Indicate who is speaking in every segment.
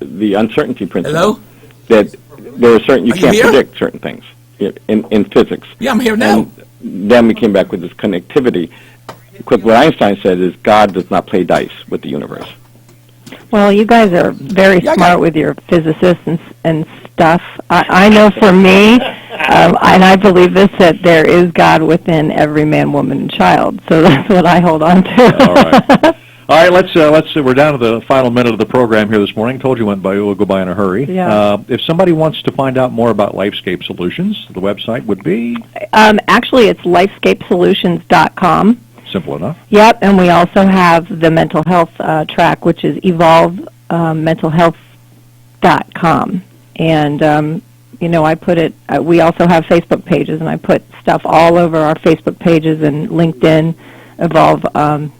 Speaker 1: the uncertainty principle.
Speaker 2: Hello?
Speaker 1: That there are certain, you can't
Speaker 2: here?
Speaker 1: predict certain things in physics.
Speaker 2: Yeah, I'm here now.
Speaker 1: And then we came back with this connectivity. Because what Einstein said is God does not play dice with the universe.
Speaker 3: Well, you guys are very smart with your physicists and stuff. I know for me, and I believe this, that there is God within every man, woman, and child. So that's what I hold on to.
Speaker 4: All right, let's. We're down to the final minute of the program here this morning. Told you we'll go by in a hurry.
Speaker 3: Yeah.
Speaker 4: If somebody wants to find out more about Lifescape Solutions, the website would be?
Speaker 3: Actually, it's lifescapesolutions.com.
Speaker 4: Simple enough.
Speaker 3: Yep, and we also have the mental health track, which is evolvementalhealth.com. And, I put it, we also have Facebook pages, and I put stuff all over our Facebook pages and LinkedIn, Evolve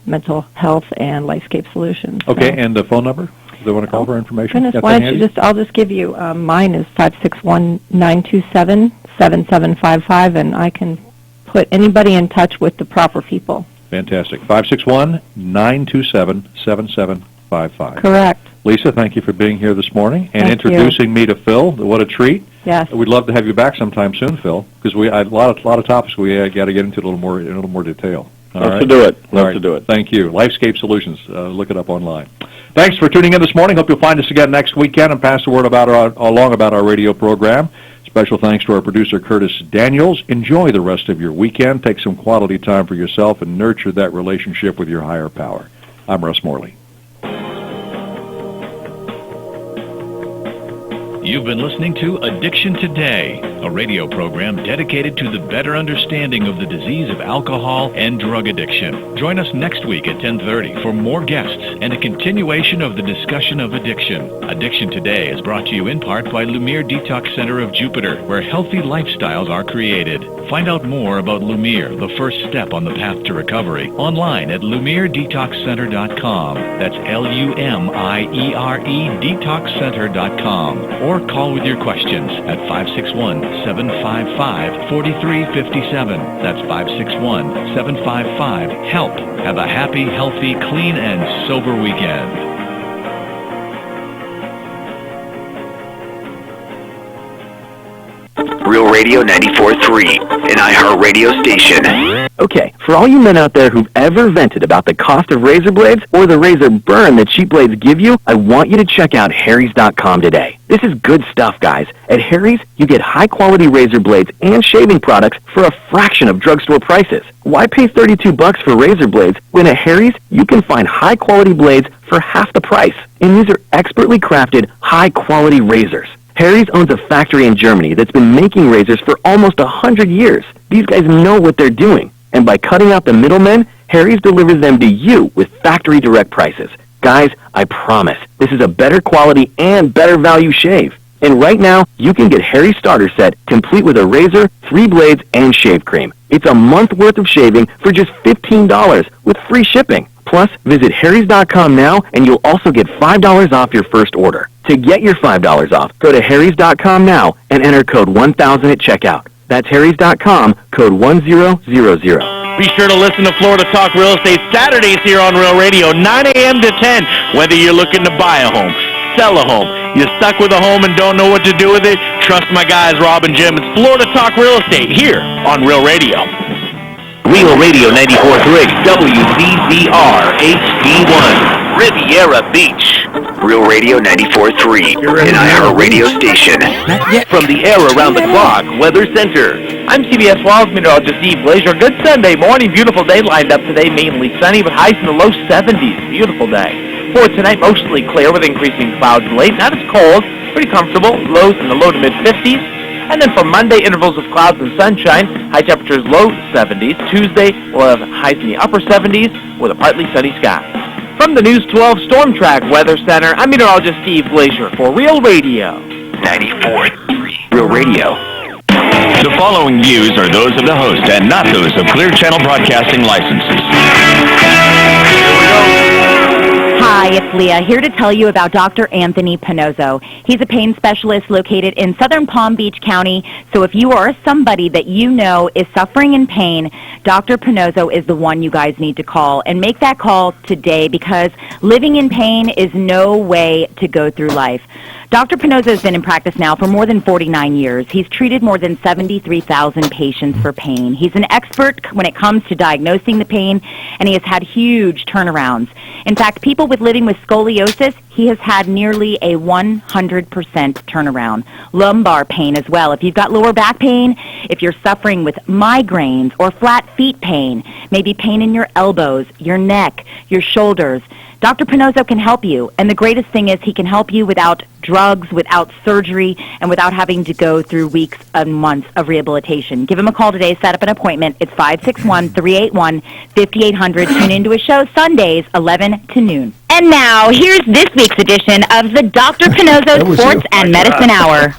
Speaker 3: Mental Health and Lifescape Solutions.
Speaker 4: Okay, and the phone number? Do they want to call for information?
Speaker 3: Goodness, why don't you I'll just give you, mine is 561-927-7755, and I can put anybody in touch with the proper people.
Speaker 4: Fantastic. 561-927-7755.
Speaker 3: Correct.
Speaker 4: Lisa, thank you for being here this morning and
Speaker 3: Thank
Speaker 4: introducing me to Phil. What a treat.
Speaker 3: Yes.
Speaker 4: We'd love to have you back sometime soon, Phil, because we had a lot of topics we got to get into in a little more detail.
Speaker 1: Love to do it. Love to do it.
Speaker 4: Thank you. Lifescape Solutions. Look it up online. Thanks for tuning in this morning. Hope you'll find us again next weekend and pass the word along about our radio program. Special thanks to our producer, Curtis Daniels. Enjoy the rest of your weekend. Take some quality time for yourself and nurture that relationship with your higher power. I'm Russ Morley.
Speaker 5: You've been listening to Addiction Today, a radio program dedicated to the better understanding of the disease of alcohol and drug addiction. Join us next week at 10:30 for more guests and a continuation of the discussion of addiction. Addiction Today is brought to you in part by Lumiere Detox Center of Jupiter, where healthy lifestyles are created. Find out more about Lumiere, the first step on the path to recovery, online at LumiereDetoxCenter.com. That's LUMIERE detoxcenter.com. Or call with your questions at 561-755-4357. That's 561-755-HELP. Have a happy, healthy, clean, and sober weekend.
Speaker 6: Real Radio 94.3, an iHeartRadio station.
Speaker 7: Okay, for all you men out there who've ever vented about the cost of razor blades or the razor burn that cheap blades give you, I want you to check out Harry's.com today. This is good stuff, guys. At Harry's, you get high-quality razor blades and shaving products for a fraction of drugstore prices. Why pay $32 for razor blades when at Harry's you can find high-quality blades for half the price? And these are expertly crafted, high-quality razors. Harry's owns a factory in Germany that's been making razors for almost 100 years. These guys know what they're doing. And by cutting out the middlemen, Harry's delivers them to you with factory direct prices. Guys, I promise, this is a better quality and better value shave. And right now, you can get Harry's starter set complete with a razor, 3 blades, and shave cream. It's a month worth of shaving for just $15 with free shipping. Plus, visit Harrys.com now, and you'll also get $5 off your first order. To get your $5 off, go to Harrys.com now and enter code 1000 at checkout. That's Harrys.com, code 1000.
Speaker 8: Be sure to listen to Florida Talk Real Estate Saturdays here on Real Radio, 9 a.m. to 10. Whether you're looking to buy a home, sell a home, you're stuck with a home and don't know what to do with it, trust my guys, Rob and Jim. It's Florida Talk Real Estate here on Real Radio.
Speaker 6: Real Radio 94.3, WZZR HD1, Riviera Beach. Real Radio 94.3, an iHeartRadio station. From the air around the clock, Weather Center.
Speaker 8: I'm CBS Wild's meteorologist Steve Glazier. Good Sunday morning, beautiful day lined up today, mainly sunny with highs in the low 70s. Beautiful day. For tonight, mostly clear with increasing clouds late. Not as cold, pretty comfortable. Lows in the low to mid 50s. And then for Monday, intervals of clouds and sunshine. High temperatures low 70s. Tuesday, we'll have highs in the upper 70s with a partly sunny sky. From the News 12 Storm Track Weather Center, I'm meteorologist Steve Glazier for Real Radio
Speaker 6: 94.3. Real Radio.
Speaker 5: The following views are those of the host and not those of Clear Channel Broadcasting licenses.
Speaker 3: Hi,
Speaker 2: Hi, it's Leah, here to tell you about Dr. Anthony Pannozzo. He's a pain specialist located in southern Palm Beach County, so if you are somebody that you know is suffering in pain, Dr. Pannozzo is the one you guys need to call. And make that call today, because living in pain is no way to go through life. Dr. Pannozzo has been in practice now for more than 49 years. He's treated more than 73,000 patients for pain. He's an expert when it comes to diagnosing the pain, and he has had huge turnarounds. In fact, people living with scoliosis, he has had nearly a 100% turnaround. Lumbar pain as well. If you've got lower back pain, if you're suffering with migraines or flat feet pain, maybe pain in your elbows, your neck, your shoulders, Dr. Pannozzo can help you. And the greatest thing is he can help you without drugs, without surgery, and without having to go through weeks and months of rehabilitation. Give him a call today. Set up an appointment. It's 561-381-5800. Tune into his show Sundays, 11 to noon. And now, here's this week's edition of the Dr. Pannozzo Sports and Medicine Hour.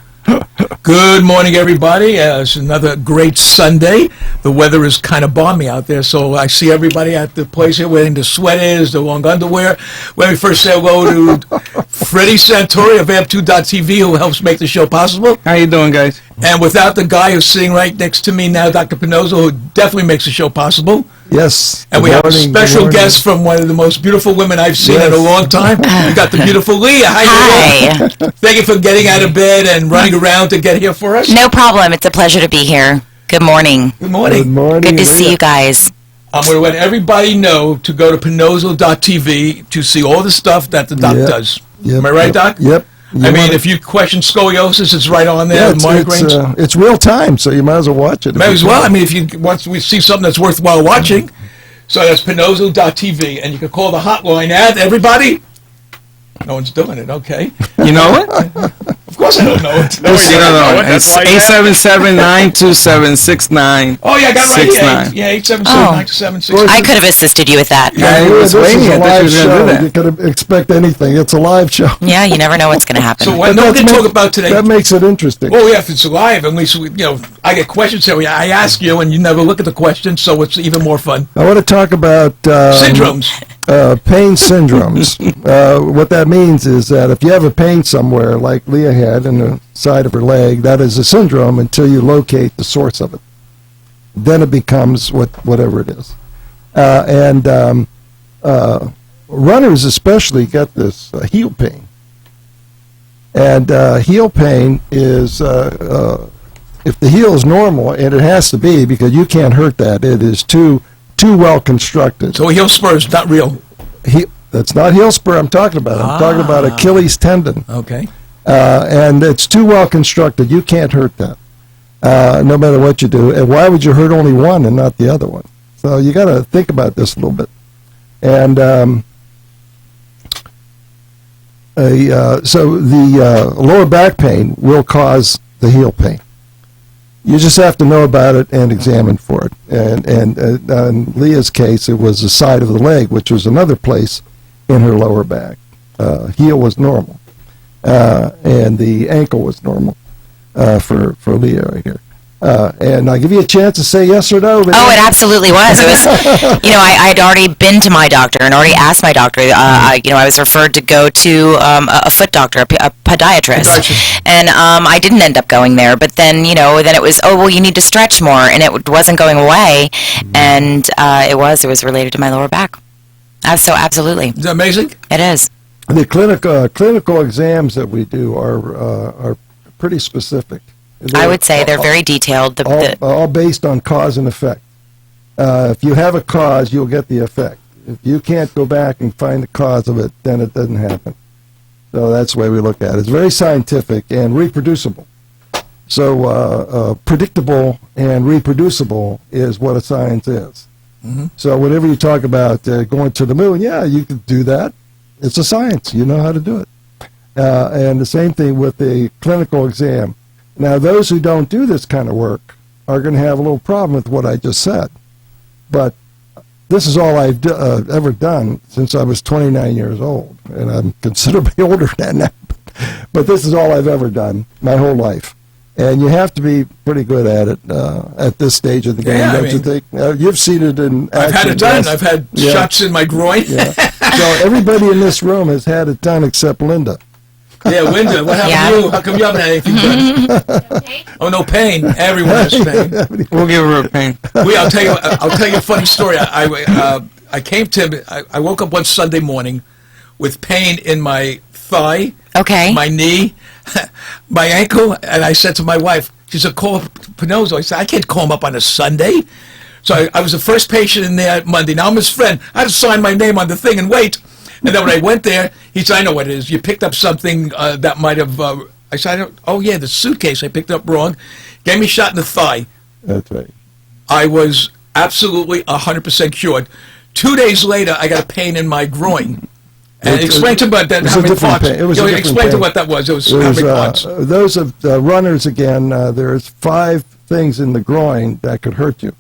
Speaker 9: Good morning, everybody. It's another great Sunday. The weather is kind of balmy out there, so I see everybody at the place here wearing the sweaters, the long underwear. Let me first say hello to Freddie Santori of Amp2.tv, who helps make the show possible.
Speaker 10: How you doing, guys?
Speaker 9: And without the guy who's sitting right next to me now, Dr. Pannozzo, who definitely makes the show possible.
Speaker 10: Yes.
Speaker 9: And we have a special guest from one of the most beautiful women I've seen in a long time. We got the beautiful Leah.
Speaker 11: Hi.
Speaker 9: Thank you for getting out of bed and running around to get here for us.
Speaker 11: No problem. It's a pleasure to be here. Good morning.
Speaker 9: Good morning.
Speaker 10: Good morning.
Speaker 11: Good to see you guys.
Speaker 9: I'm going to let everybody know to go to Pannozzo.tv to see all the stuff that the doc does.
Speaker 10: Yep.
Speaker 9: Am I right, Doc?
Speaker 10: Yep.
Speaker 9: I mean, if you question scoliosis, it's right on there.
Speaker 10: Yeah, it's real time, so you might as well watch it.
Speaker 9: Might as well. I mean, if you once we see something that's worthwhile watching, so that's Pannozzo.tv, and you can call the hotline at everybody. No one's doing it. Okay.
Speaker 10: You know it?
Speaker 9: Of course I don't know it.
Speaker 10: You don't know it. It's 877-927-6969.
Speaker 9: Oh, yeah, I got it right here. Yeah, 877-927-6969.
Speaker 11: I could have assisted you with that.
Speaker 10: Yeah, this is a live show. You could expect anything. It's a live show.
Speaker 11: Yeah, you never know what's going to happen.
Speaker 9: So what we're going to talk about today.
Speaker 10: That makes it interesting.
Speaker 9: Well, yeah, if it's live, at least, I get questions here. I ask you, and you never look at the questions, so it's even more fun.
Speaker 10: I want to talk about
Speaker 9: syndromes.
Speaker 10: Pain syndromes. What that means is that if you have a pain somewhere, like Leah had in the side of her leg, that is a syndrome until you locate the source of it. Then it becomes whatever it is. Runners especially get this heel pain. And heel pain is, if the heel is normal, and it has to be because you can't hurt that, it is too well constructed.
Speaker 9: So a heel spur is not real.
Speaker 10: That's not heel spur I'm talking about. I'm talking about Achilles tendon.
Speaker 9: Okay.
Speaker 10: And it's too well constructed. You can't hurt that, no matter what you do. And why would you hurt only one and not the other one? So you got to think about this a little bit. And so the lower back pain will cause the heel pain. You just have to know about it and examine for it. And in Leah's case, it was the side of the leg, which was another place in her lower back. Heel was normal, and the ankle was normal for Leah right here. And I'll give you a chance to say yes or no.
Speaker 11: Oh, it absolutely was. It was, I'd already been to my doctor and already asked my doctor. I was referred to go to a foot doctor, a podiatrist. And I didn't end up going there. But then, then it was, you need to stretch more. And it wasn't going away. And it was related to my lower back. So absolutely.
Speaker 9: Is that amazing?
Speaker 11: It is.
Speaker 10: The clinical exams that we do are pretty specific.
Speaker 11: I would say they're very detailed.
Speaker 10: All based on cause and effect. If you have a cause, you'll get the effect. If you can't go back and find the cause of it, then it doesn't happen. So that's the way we look at it. It's very scientific and reproducible. So predictable and reproducible is what a science is. Mm-hmm. So whenever you talk about going to the moon, yeah, you can do that. It's a science. You know how to do it. And the same thing with the clinical exam. Now, those who don't do this kind of work are going to have a little problem with what I just said. But this is all I've ever done since I was 29 years old. And I'm considerably older than that. But this is all I've ever done my whole life. And you have to be pretty good at it at this stage of the game, don't you think? You've seen it in action.
Speaker 9: I've had it done. I've had shots in my groin.
Speaker 10: Yeah. So everybody in this room has had it done except Linda.
Speaker 9: Yeah, Linda, what happened to you? How come you haven't had anything done? Oh, no pain. Everyone has pain.
Speaker 12: We'll give her a pain.
Speaker 9: I'll tell you a funny story. I came to. I woke up one Sunday morning with pain in my thigh, my knee, my ankle, and I said to my wife, she said, call Pannozzo. I said, I can't call him up on a Sunday. So I was the first patient in there Monday. Now I'm his friend. I had to sign my name on the thing and wait. And then when I went there, he said, I know what it is. You picked up something that might have, I said, oh yeah, the suitcase I picked up wrong. Gave me a shot in the thigh.
Speaker 10: That's right.
Speaker 9: I was absolutely 100% cured. 2 days later, I got a pain in my groin. And explain to him about that. How many parts? Explain to what that was. It was how many parts?
Speaker 10: Those of runners, again, there's 5 things in the groin that could hurt you.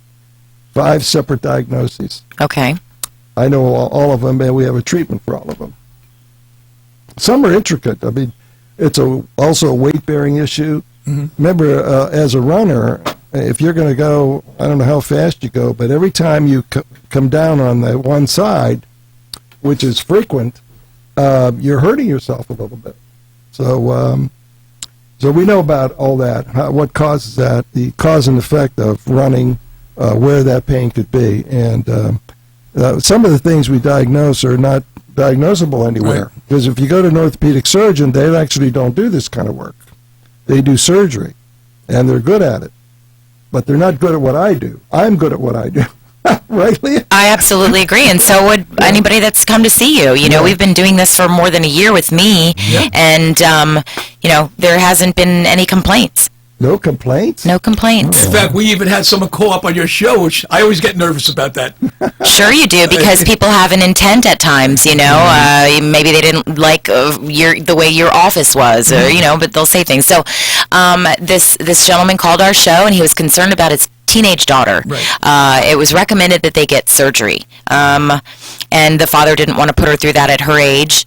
Speaker 10: 5 separate diagnoses.
Speaker 11: Okay.
Speaker 10: I know all of them, and we have a treatment for all of them. Some are intricate. I mean, it's also a weight-bearing issue. Mm-hmm. Remember, as a runner, if you're going to go, I don't know how fast you go, but every time you come down on the one side, which is frequent, you're hurting yourself a little bit. So we know about all that, what causes that, the cause and effect of running, where that pain could be. And some of the things we diagnose are not diagnosable anywhere. Because if you go to an orthopedic surgeon, they actually don't do this kind of work. They do surgery, and they're good at it. But they're not good at what I do. I'm good at what I do. Right, Leah?
Speaker 11: I absolutely agree, and so would anybody that's come to see you. You know, we've been doing this for more than a year with me, and, you know, there hasn't been any complaints.
Speaker 10: No complaints?
Speaker 11: No complaints.
Speaker 9: In fact, we even had someone call up on your show, which I always get nervous about that.
Speaker 11: Sure you do, because people have an intent at times, you know. Maybe they didn't like the way your office was, or, you know, but they'll say things. So this gentleman called our show, and he was concerned about his teenage daughter. It was recommended that they get surgery, and the father didn't want to put her through that at her age.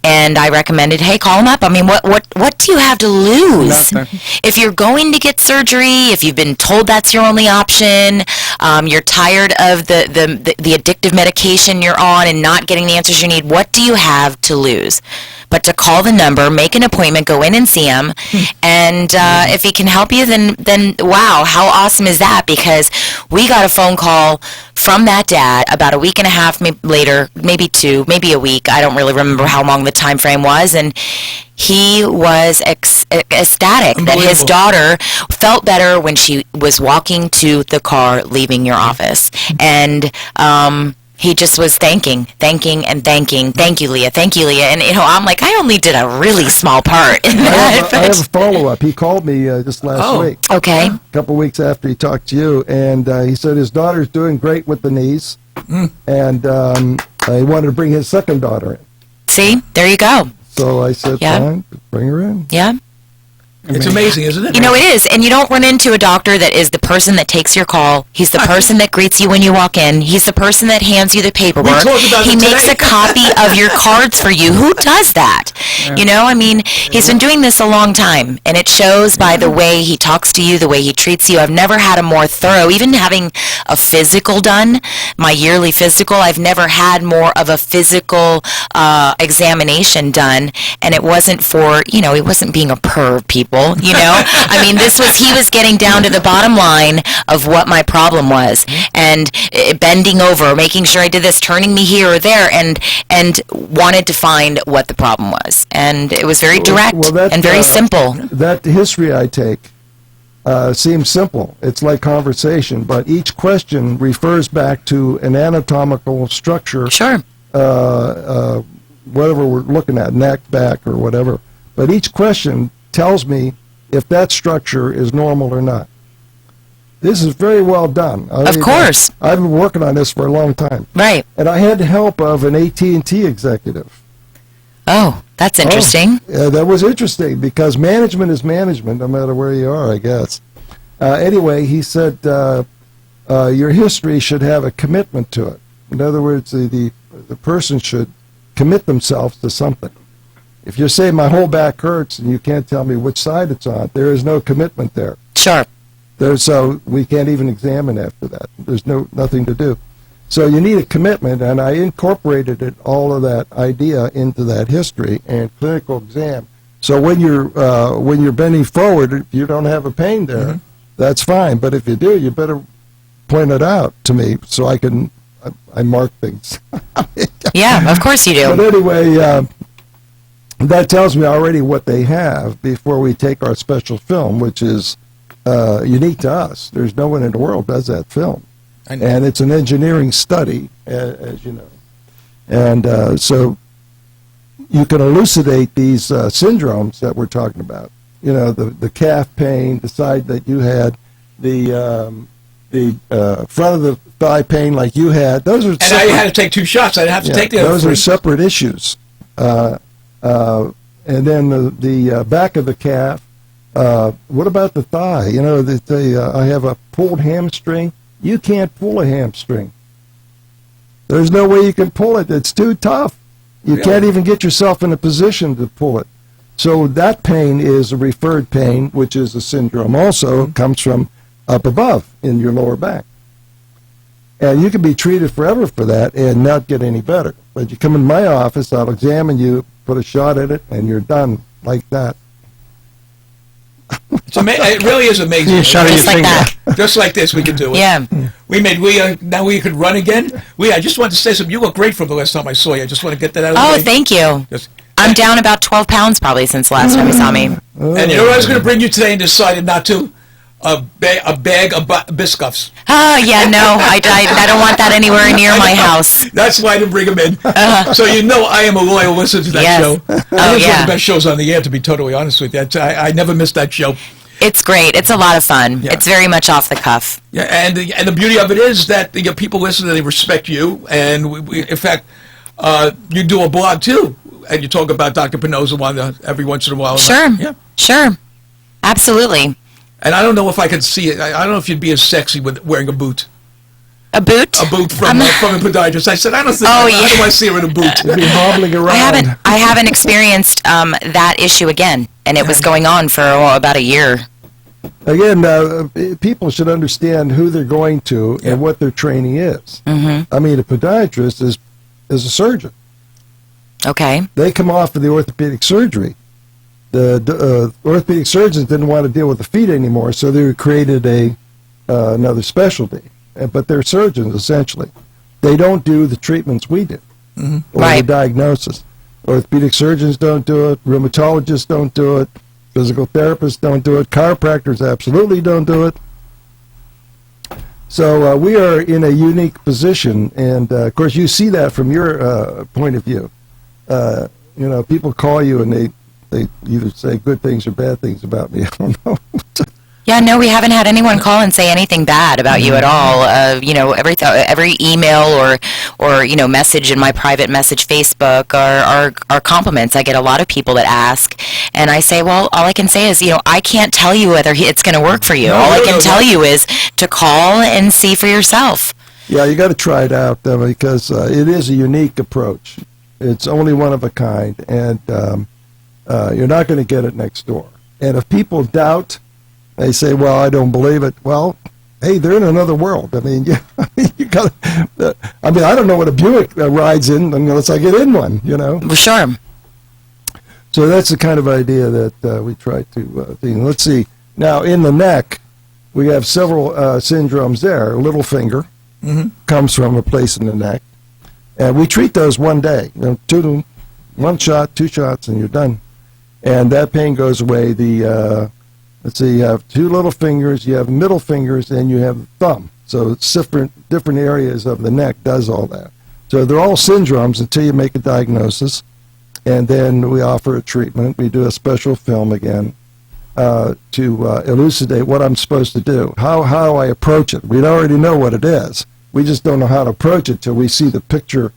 Speaker 11: And I recommended, hey, call him up. I mean, what do you have to lose?
Speaker 12: Nothing.
Speaker 11: If you're going to get surgery, if you've been told that's your only option, you're tired of the addictive medication you're on and not getting the answers you need, what do you have to lose? But to call the number, make an appointment, go in and see him, and if he can help you, then wow, how awesome is that? Because we got a phone call from that dad about a week and a half later, maybe 2, maybe a week. I don't really remember how long the time frame was, and he was ecstatic that his daughter felt better when she was walking to the car leaving your office, and he just was thanking. Thank you, Leah. Thank you, Leah. And, you know, I'm like, I only did a really small part in that.
Speaker 10: I have a follow-up. He called me just last week.
Speaker 11: Okay.
Speaker 10: A couple of weeks after he talked to you, and he said his daughter's doing great with the knees, and he wanted to bring his second daughter in.
Speaker 11: See? There you go.
Speaker 10: So I said, fine, bring her in.
Speaker 11: Yeah.
Speaker 9: It's amazing, isn't it?
Speaker 11: You know, it is. And you don't run into a doctor that is the person that takes your call. He's the person that greets you when you walk in. He's the person that hands you the paperwork. He makes a copy of your cards for you. Who does that? You know, I mean, he's been doing this a long time, and it shows by the way he talks to you, the way he treats you. I've never had a more thorough, even having a physical done, my yearly physical, I've never had more of a physical examination done, and it wasn't for, you know, he wasn't being a perv, people. You know, I mean, he was getting down to the bottom line of what my problem was, and bending over, making sure I did this, turning me here or there, and wanted to find what the problem was. And it was very direct and very simple.
Speaker 10: That history I take seems simple. It's like conversation, but each question refers back to an anatomical structure.
Speaker 11: Sure.
Speaker 10: Whatever we're looking at, neck, back, or whatever. But each question tells me if that structure is normal or not. This is very well done.
Speaker 11: Of course.
Speaker 10: I've been working on this for a long time.
Speaker 11: Right.
Speaker 10: And I had the help of an AT&T executive.
Speaker 11: Oh, that's interesting.
Speaker 10: Yeah, that was interesting because management is management no matter where you are, I guess. Anyway, he said your history should have a commitment to it. In other words, the person should commit themselves to something. If you say my whole back hurts and you can't tell me which side it's on, there is no commitment there.
Speaker 11: Sure.
Speaker 10: So we can't even examine after that. There's nothing to do. So you need a commitment, and I incorporated all of that idea into that history and clinical exam. So when you're bending forward, if you don't have a pain there, that's fine. But if you do, you better point it out to me so I mark things.
Speaker 11: Yeah, of course you do.
Speaker 10: But anyway, that tells me already what they have before we take our special film, which is unique to us. There's no one in the world does that film. And it's an engineering study, as you know. And so you can elucidate these syndromes that we're talking about. You know, the calf pain, the side that you had, the front of the thigh pain like you had. Those are
Speaker 9: and I had to take 2 shots. I didn't have to take the other 3.
Speaker 10: Those are separate issues. And then the back of the calf. What about the thigh? You know, I have a pulled hamstring. You can't pull a hamstring. There's no way you can pull it. It's too tough. You can't even get yourself in a position to pull it. So that pain is a referred pain, which is a syndrome. Also comes from up above in your lower back. And you can be treated forever for that and not get any better. But you come in my office, I'll examine you, put a shot at it, and you're done like that.
Speaker 9: It really is amazing.
Speaker 11: Just like that.
Speaker 9: Just like this, we can do it.
Speaker 11: Yeah.
Speaker 9: Now we could run again. I just wanted to say something. You look great from the last time I saw you. I just want to get that out of the way.
Speaker 11: Oh, thank you. I'm down about 12 pounds probably since the last time you saw me.
Speaker 9: And you know what I was going to bring you today and decided not to? A bag of Biscoffs.
Speaker 11: Oh, yeah, no. I don't want that anywhere near my house.
Speaker 9: That's why I didn't bring them in. So you know I am a loyal listener to that show. That is one of the best shows on the air, to be totally honest with you. I never missed that show.
Speaker 11: It's great. It's a lot of fun. Yeah. It's very much off the cuff.
Speaker 9: Yeah, and the beauty of it is that people listen and they respect you. And in fact, you do a blog too, and you talk about Dr. Pannozzo every once in a while.
Speaker 11: Sure. Yeah. Sure. Absolutely.
Speaker 9: And I don't know if I could see it. I don't know if you'd be as sexy with wearing a boot.
Speaker 11: A boot?
Speaker 9: A boot from a podiatrist. I said, I don't think. How do I see her in a boot?
Speaker 10: You'd be hobbling around.
Speaker 11: I haven't experienced that issue again, and it was going on for about a year.
Speaker 10: Again, people should understand who they're going to and what their training is.
Speaker 11: Mm-hmm.
Speaker 10: I mean, a podiatrist is a surgeon.
Speaker 11: Okay.
Speaker 10: They come off of the orthopedic surgery. The orthopedic surgeons didn't want to deal with the feet anymore, so they created another specialty. But they're surgeons, essentially. They don't do the treatments we do, or the diagnosis. Orthopedic surgeons don't do it. Rheumatologists don't do it. Physical therapists don't do it. Chiropractors absolutely don't do it. So we are in a unique position, and of course you see that from your point of view. People call you and they either say good things or bad things about me. I don't know.
Speaker 11: Yeah, no, we haven't had anyone call and say anything bad about you at all. Every email or message in my private message Facebook are compliments. I get a lot of people that ask, and I say, well, all I can say is, I can't tell you whether it's going to work for you. All I can tell you is to call and see for yourself.
Speaker 10: Yeah, you got to try it out because it is a unique approach. It's only one of a kind, and you're not going to get it next door. And if people doubt, they say, well, I don't believe it. Well, hey, they're in another world. I mean, you got. I don't know what a Buick rides in unless I get in one.
Speaker 11: Sure.
Speaker 10: So that's the kind of idea that we try to think. Let's see. Now, in the neck, we have several syndromes there. Little finger comes from a place in the neck, and we treat those one day. One shot, 2 shots, and you're done. And that pain goes away. Let's see, you have 2 little fingers, you have middle fingers, and you have the thumb. So it's different areas of the neck does all that. So they're all syndromes until you make a diagnosis, and then we offer a treatment. We do a special film again to elucidate what I'm supposed to do, how I approach it. We already know what it is. We just don't know how to approach it till we see the picture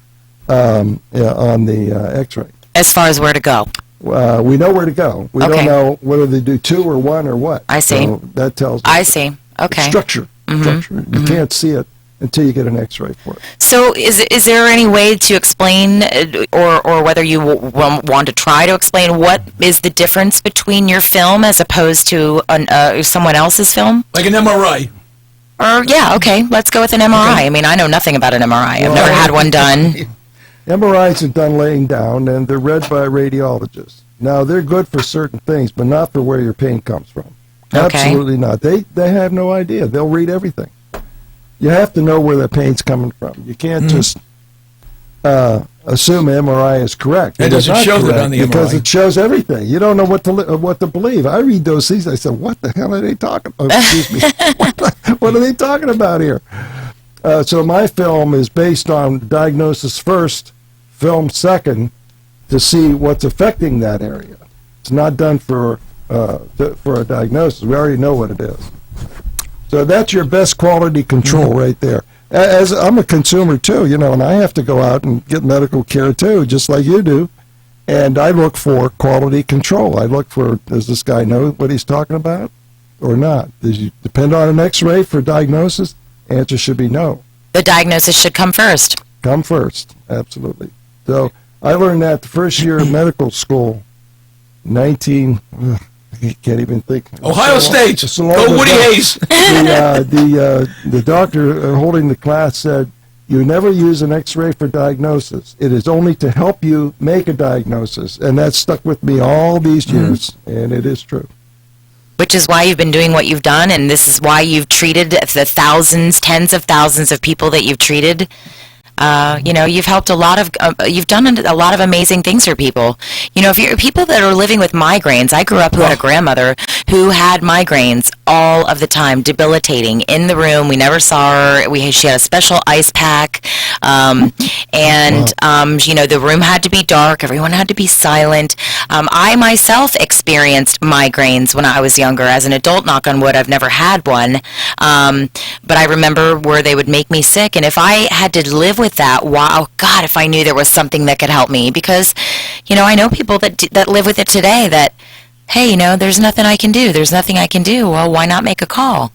Speaker 10: on the X-ray.
Speaker 11: As far as where to go.
Speaker 10: We know where to go. We don't know whether they do 2 or 1 or what.
Speaker 11: I see.
Speaker 10: So that tells us.
Speaker 11: I see. Okay.
Speaker 10: Structure.
Speaker 11: Mm-hmm.
Speaker 10: Structure. You can't see it until you get an X-ray for it.
Speaker 11: So is there any way to explain, or whether you want to try to explain, what is the difference between your film as opposed to someone else's film?
Speaker 9: Like an MRI.
Speaker 11: Or, yeah, okay, let's go with an MRI. Okay. I mean, I know nothing about an MRI. I've never had one done.
Speaker 10: MRIs are done laying down, and they're read by radiologists. Now, they're good for certain things, but not for where your pain comes from.
Speaker 11: Okay.
Speaker 10: Absolutely not. They have no idea. They'll read everything. You have to know where the pain's coming from. You can't just assume MRI is correct.
Speaker 9: It doesn't show that on the MRI.
Speaker 10: Because it shows everything. You don't know what to believe. I read those things. I said, what the hell are they talking about? Excuse me. What are they talking about here? So my film is based on diagnosis first, film second, to see what's affecting that area. It's not done for a diagnosis. We already know what it is. So that's your best quality control right there. As I'm a consumer too, and I have to go out and get medical care too, just like you do. And I look for quality control. I look for, does this guy know what he's talking about or not? Does you depend on an X-ray for diagnosis? Answer should be no.
Speaker 11: The diagnosis should come first.
Speaker 10: Come first, absolutely. So I learned that the first year of medical school, I can't even think.
Speaker 9: Ohio State. Go Woody Hayes.
Speaker 10: The doctor holding the class said, you never use an X-ray for diagnosis. It is only to help you make a diagnosis. And that stuck with me all these years, and it is true.
Speaker 11: Which is why you've been doing what you've done, and this is why you've treated the thousands, tens of thousands of people that you've treated. You've helped you've done a lot of amazing things for people. If you're people that are living with migraines, I grew up with a grandmother who had migraines all of the time, debilitating, in the room. We never saw her. She had a special ice pack, the room had to be dark. Everyone had to be silent. I myself experienced migraines when I was younger. As an adult, knock on wood, I've never had one. But I remember where they would make me sick, and if I had to live with that, wow, God, if I knew there was something that could help me, because, I know people that live with it today that, hey, there's nothing I can do. There's nothing I can do. Well, why not make a call?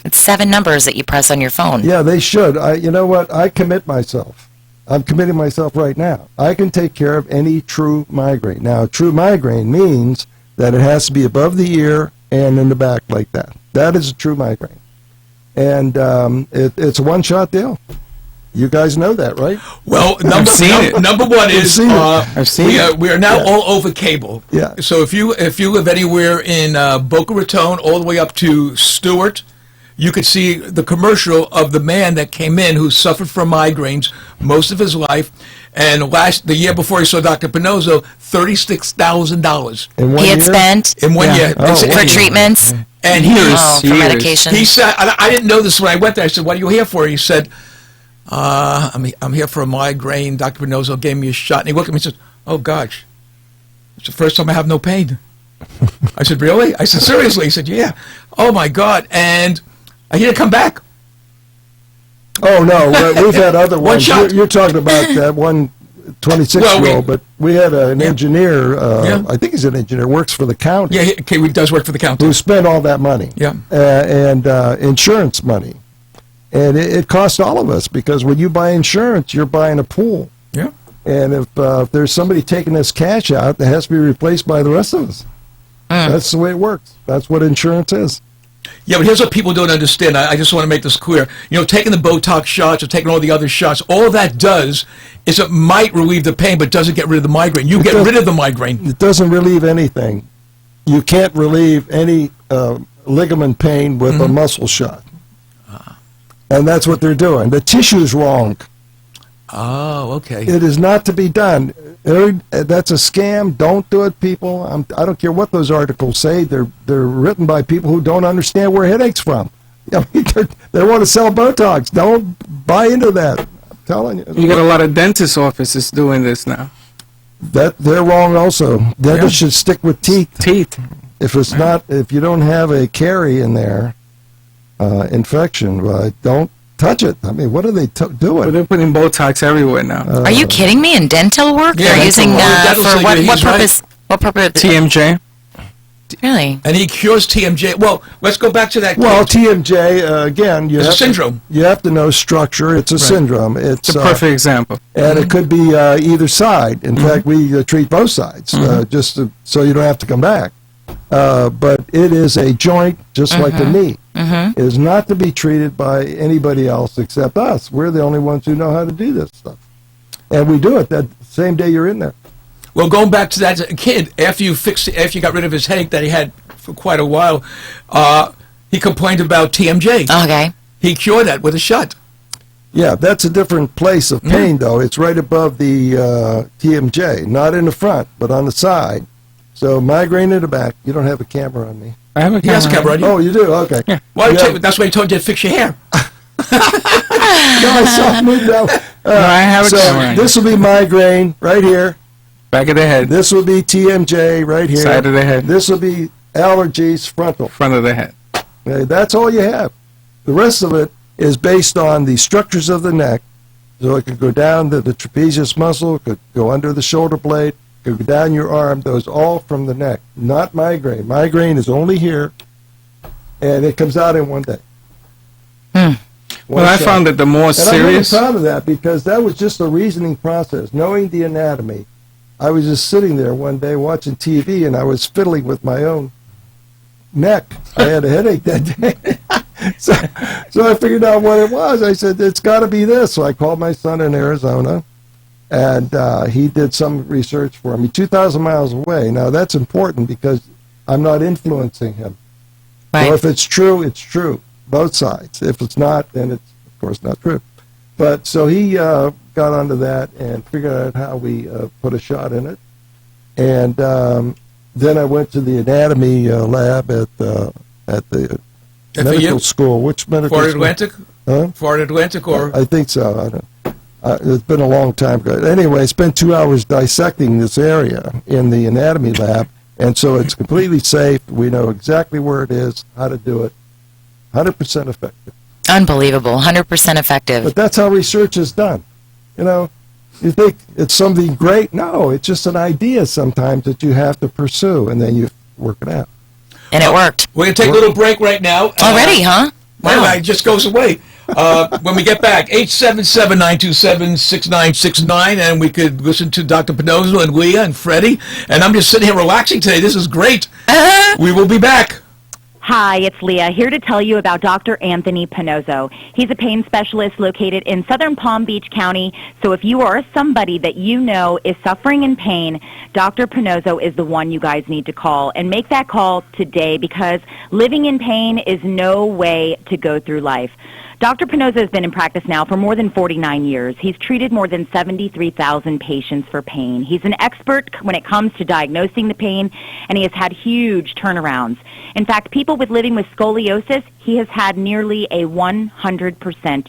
Speaker 11: It's 7 numbers that you press on your phone.
Speaker 10: Yeah, they should. You know what? I commit myself. I'm committing myself right now. I can take care of any true migraine. Now, true migraine means that it has to be above the ear and in the back like that. That is a true migraine. And it's a one-shot deal. You guys know that, right?
Speaker 9: Well, number one is
Speaker 12: I've seen it.
Speaker 9: We are now all over cable.
Speaker 10: Yeah.
Speaker 9: So if you live anywhere in Boca Raton all the way up to Stewart, you could see the commercial of the man that came in who suffered from migraines most of his life, and the year before he saw Dr. Pannozzo, $36,000
Speaker 10: in 1 year.
Speaker 11: He had spent
Speaker 9: in 1 year
Speaker 11: for treatments
Speaker 9: and
Speaker 11: for medication.
Speaker 9: He said, I didn't know this when I went there. I said, "What are you here for?" He said, I'm here for a migraine. Dr. Pannozzo gave me a shot. And he looked at me and said, "Oh, gosh, it's the first time I have no pain." I said, "Really?" I said, "Seriously?" He said, "Yeah." Oh, my God. And he didn't come back.
Speaker 10: Oh, no. We've had other ones.
Speaker 9: shot.
Speaker 10: You're talking about that one 26-year-old, but we had an engineer, I think he's an engineer, works for the county.
Speaker 9: Yeah, he does work for the county.
Speaker 10: Who spent all that money.
Speaker 9: Yeah.
Speaker 10: And insurance money. And it costs all of us, because when you buy insurance, you're buying a pool.
Speaker 9: Yeah.
Speaker 10: And if there's somebody taking this cash out, it has to be replaced by the rest of us. That's the way it works. That's what insurance is.
Speaker 9: Yeah, but here's what people don't understand. I just want to make this clear. Taking the Botox shots or taking all the other shots, all that does is it might relieve the pain, but doesn't get rid of the migraine. You get rid of the migraine.
Speaker 10: It doesn't relieve anything. You can't relieve any ligament pain with a muscle shot. And that's what they're doing. The tissue's wrong.
Speaker 9: Oh, okay.
Speaker 10: It is not to be done. That's a scam. Don't do it, people. I don't care what those articles say. They're written by people who don't understand where headache's from. They want to sell Botox. Don't buy into that. I'm telling you.
Speaker 12: You got a lot of dentist offices doing this now.
Speaker 10: They're wrong also. Dentists should stick with teeth. If you don't have a carie in there, infection, don't touch it. I mean, what are they doing?
Speaker 12: Well, they're putting Botox everywhere now.
Speaker 11: Are you kidding me? In dental work?
Speaker 9: Yeah,
Speaker 11: they're using for what purpose? What purpose?
Speaker 12: TMJ.
Speaker 11: Really?
Speaker 9: And he cures TMJ. Well, let's go back to that.
Speaker 10: Well,
Speaker 9: kid.
Speaker 10: TMJ, again,
Speaker 9: It's a syndrome.
Speaker 10: You have to know structure. It's a syndrome.
Speaker 12: It's a perfect example.
Speaker 10: And it could be either side. In fact, we treat both sides, so you don't have to come back. But it is a joint, just like the knee. It is not to be treated by anybody else except us. We're the only ones who know how to do this stuff. And we do it that same day you're in there.
Speaker 9: Well, going back to that kid, after you got rid of his headache that he had for quite a while, he complained about TMJ.
Speaker 11: Okay.
Speaker 9: He cured that with a shot.
Speaker 10: Yeah, that's a different place of pain, though. It's right above the TMJ, not in the front, but on the side. So migraine in the back. You don't have a camera on me.
Speaker 12: I have a camera.
Speaker 9: He has a camera on you.
Speaker 10: Oh, you do? Okay.
Speaker 12: Yeah.
Speaker 9: Well, that's why he told you to fix your hair.
Speaker 10: No, I saw him move down.
Speaker 12: I have a camera.
Speaker 10: This will be migraine right here.
Speaker 12: Back of the head.
Speaker 10: This will be TMJ right here.
Speaker 12: Side of the head.
Speaker 10: This will be allergies frontal.
Speaker 12: Front of the head.
Speaker 10: Okay, that's all you have. The rest of it is based on the structures of the neck. So it could go down to the trapezius muscle, it could go under the shoulder blade, it could go down your arm. Those all from the neck, not migraine. Migraine is only here, and it comes out in one day.
Speaker 12: Well, I found that the more serious...
Speaker 10: I'm really proud of that because that was just a reasoning process. Knowing the anatomy, I was just sitting there one day watching TV, and I was fiddling with my own neck. I had a headache that day. So I figured out what it was. I said, it's got to be this. So I called my son in Arizona, and he did some research for me, 2,000 miles away. Now, that's important because I'm not influencing him. Right. So if it's true, it's true. Both sides. If it's not, then it's, of course, not true. But so he got onto that and figured out how we put a shot in it. And then I went to the anatomy lab at the medical school. Which medical
Speaker 9: Florida
Speaker 10: school?
Speaker 9: Atlantic?
Speaker 10: Huh?
Speaker 9: Florida Atlantic or?
Speaker 10: I think so. I don't. It's been a long time ago. Anyway, I spent 2 hours dissecting this area in the anatomy lab, and so it's completely safe. We know exactly where it is, how to do it. 100% effective.
Speaker 11: Unbelievable. 100% effective.
Speaker 10: But that's how research is done. You know, you think it's something great. No, it's just an idea sometimes that you have to pursue, and then you work it out.
Speaker 11: And it worked.
Speaker 9: We're going to take a little break right now.
Speaker 11: Already, huh?
Speaker 9: Wow. It just goes away. When we get back, 877-927-6969, and we could listen to Dr. Pannozzo and Leah and Freddie. And I'm just sitting here relaxing today. This is great. We will be back.
Speaker 2: Hi, it's Leah, here to tell you about Dr. Anthony Pannozzo. He's a pain specialist located in southern Palm Beach County, so if you are somebody that you know is suffering in pain, Dr. Pannozzo is the one you guys need to call. And make that call today because living in pain is no way to go through life. Dr. Pannozzo has been in practice now for more than 49 years. He's treated more than 73,000 patients for pain. He's an expert when it comes to diagnosing the pain, and he has had huge turnarounds. In fact, people living with scoliosis, he has had nearly a 100%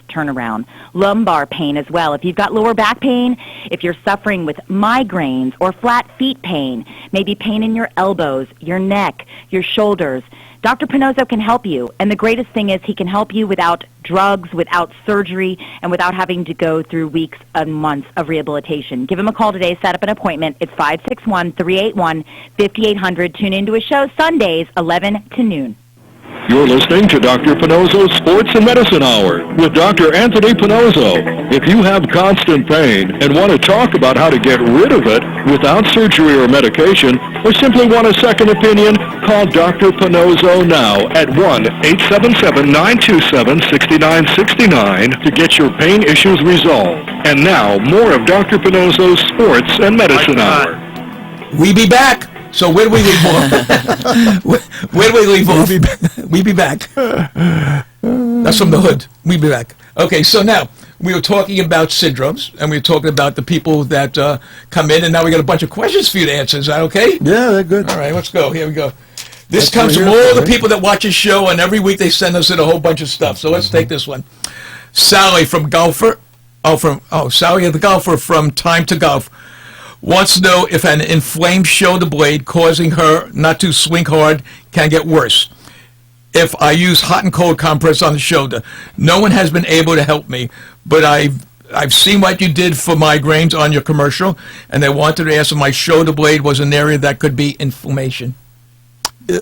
Speaker 2: turnaround. Lumbar pain as well. If you've got lower back pain, if you're suffering with migraines or flat feet pain, maybe pain in your elbows, your neck, your shoulders, Dr. Pannozzo can help you, and the greatest thing is he can help you without drugs, without surgery, and without having to go through weeks and months of rehabilitation. Give him a call today. Set up an appointment. It's 561-381-5800. Tune into his show Sundays, 11 to noon.
Speaker 4: You're listening to Dr. Pannozzo's Sports and Medicine Hour with Dr. Anthony Pannozzo. If you have constant pain and want to talk about how to get rid of it without surgery or medication, or simply want a second opinion, call Dr. Pannozzo now at 1-877-927-6969 to get your pain issues resolved. And now, more of Dr. Pannozzo's Sports and Medicine Hour.
Speaker 9: We be back. So where do we leave off? Where do we leave off? We be back. That's from the hood. We be back. Okay, so now we were talking about syndromes, and we were talking about the people that come in, and now we got a bunch of questions for you to answer. Is that okay?
Speaker 10: Yeah, they're good.
Speaker 9: All right, let's go. Here we go. This comes from all the people that watch the show, and every week they send us in a whole bunch of stuff. So let's take this one. Sally from Golfer. Sally the Golfer from Time to Golf wants to know if an inflamed shoulder blade causing her not to swing hard can get worse. If I use hot and cold compress on the shoulder, no one has been able to help me, but I've seen what you did for migraines on your commercial, and they wanted to ask if my shoulder blade was an area that could be inflammation.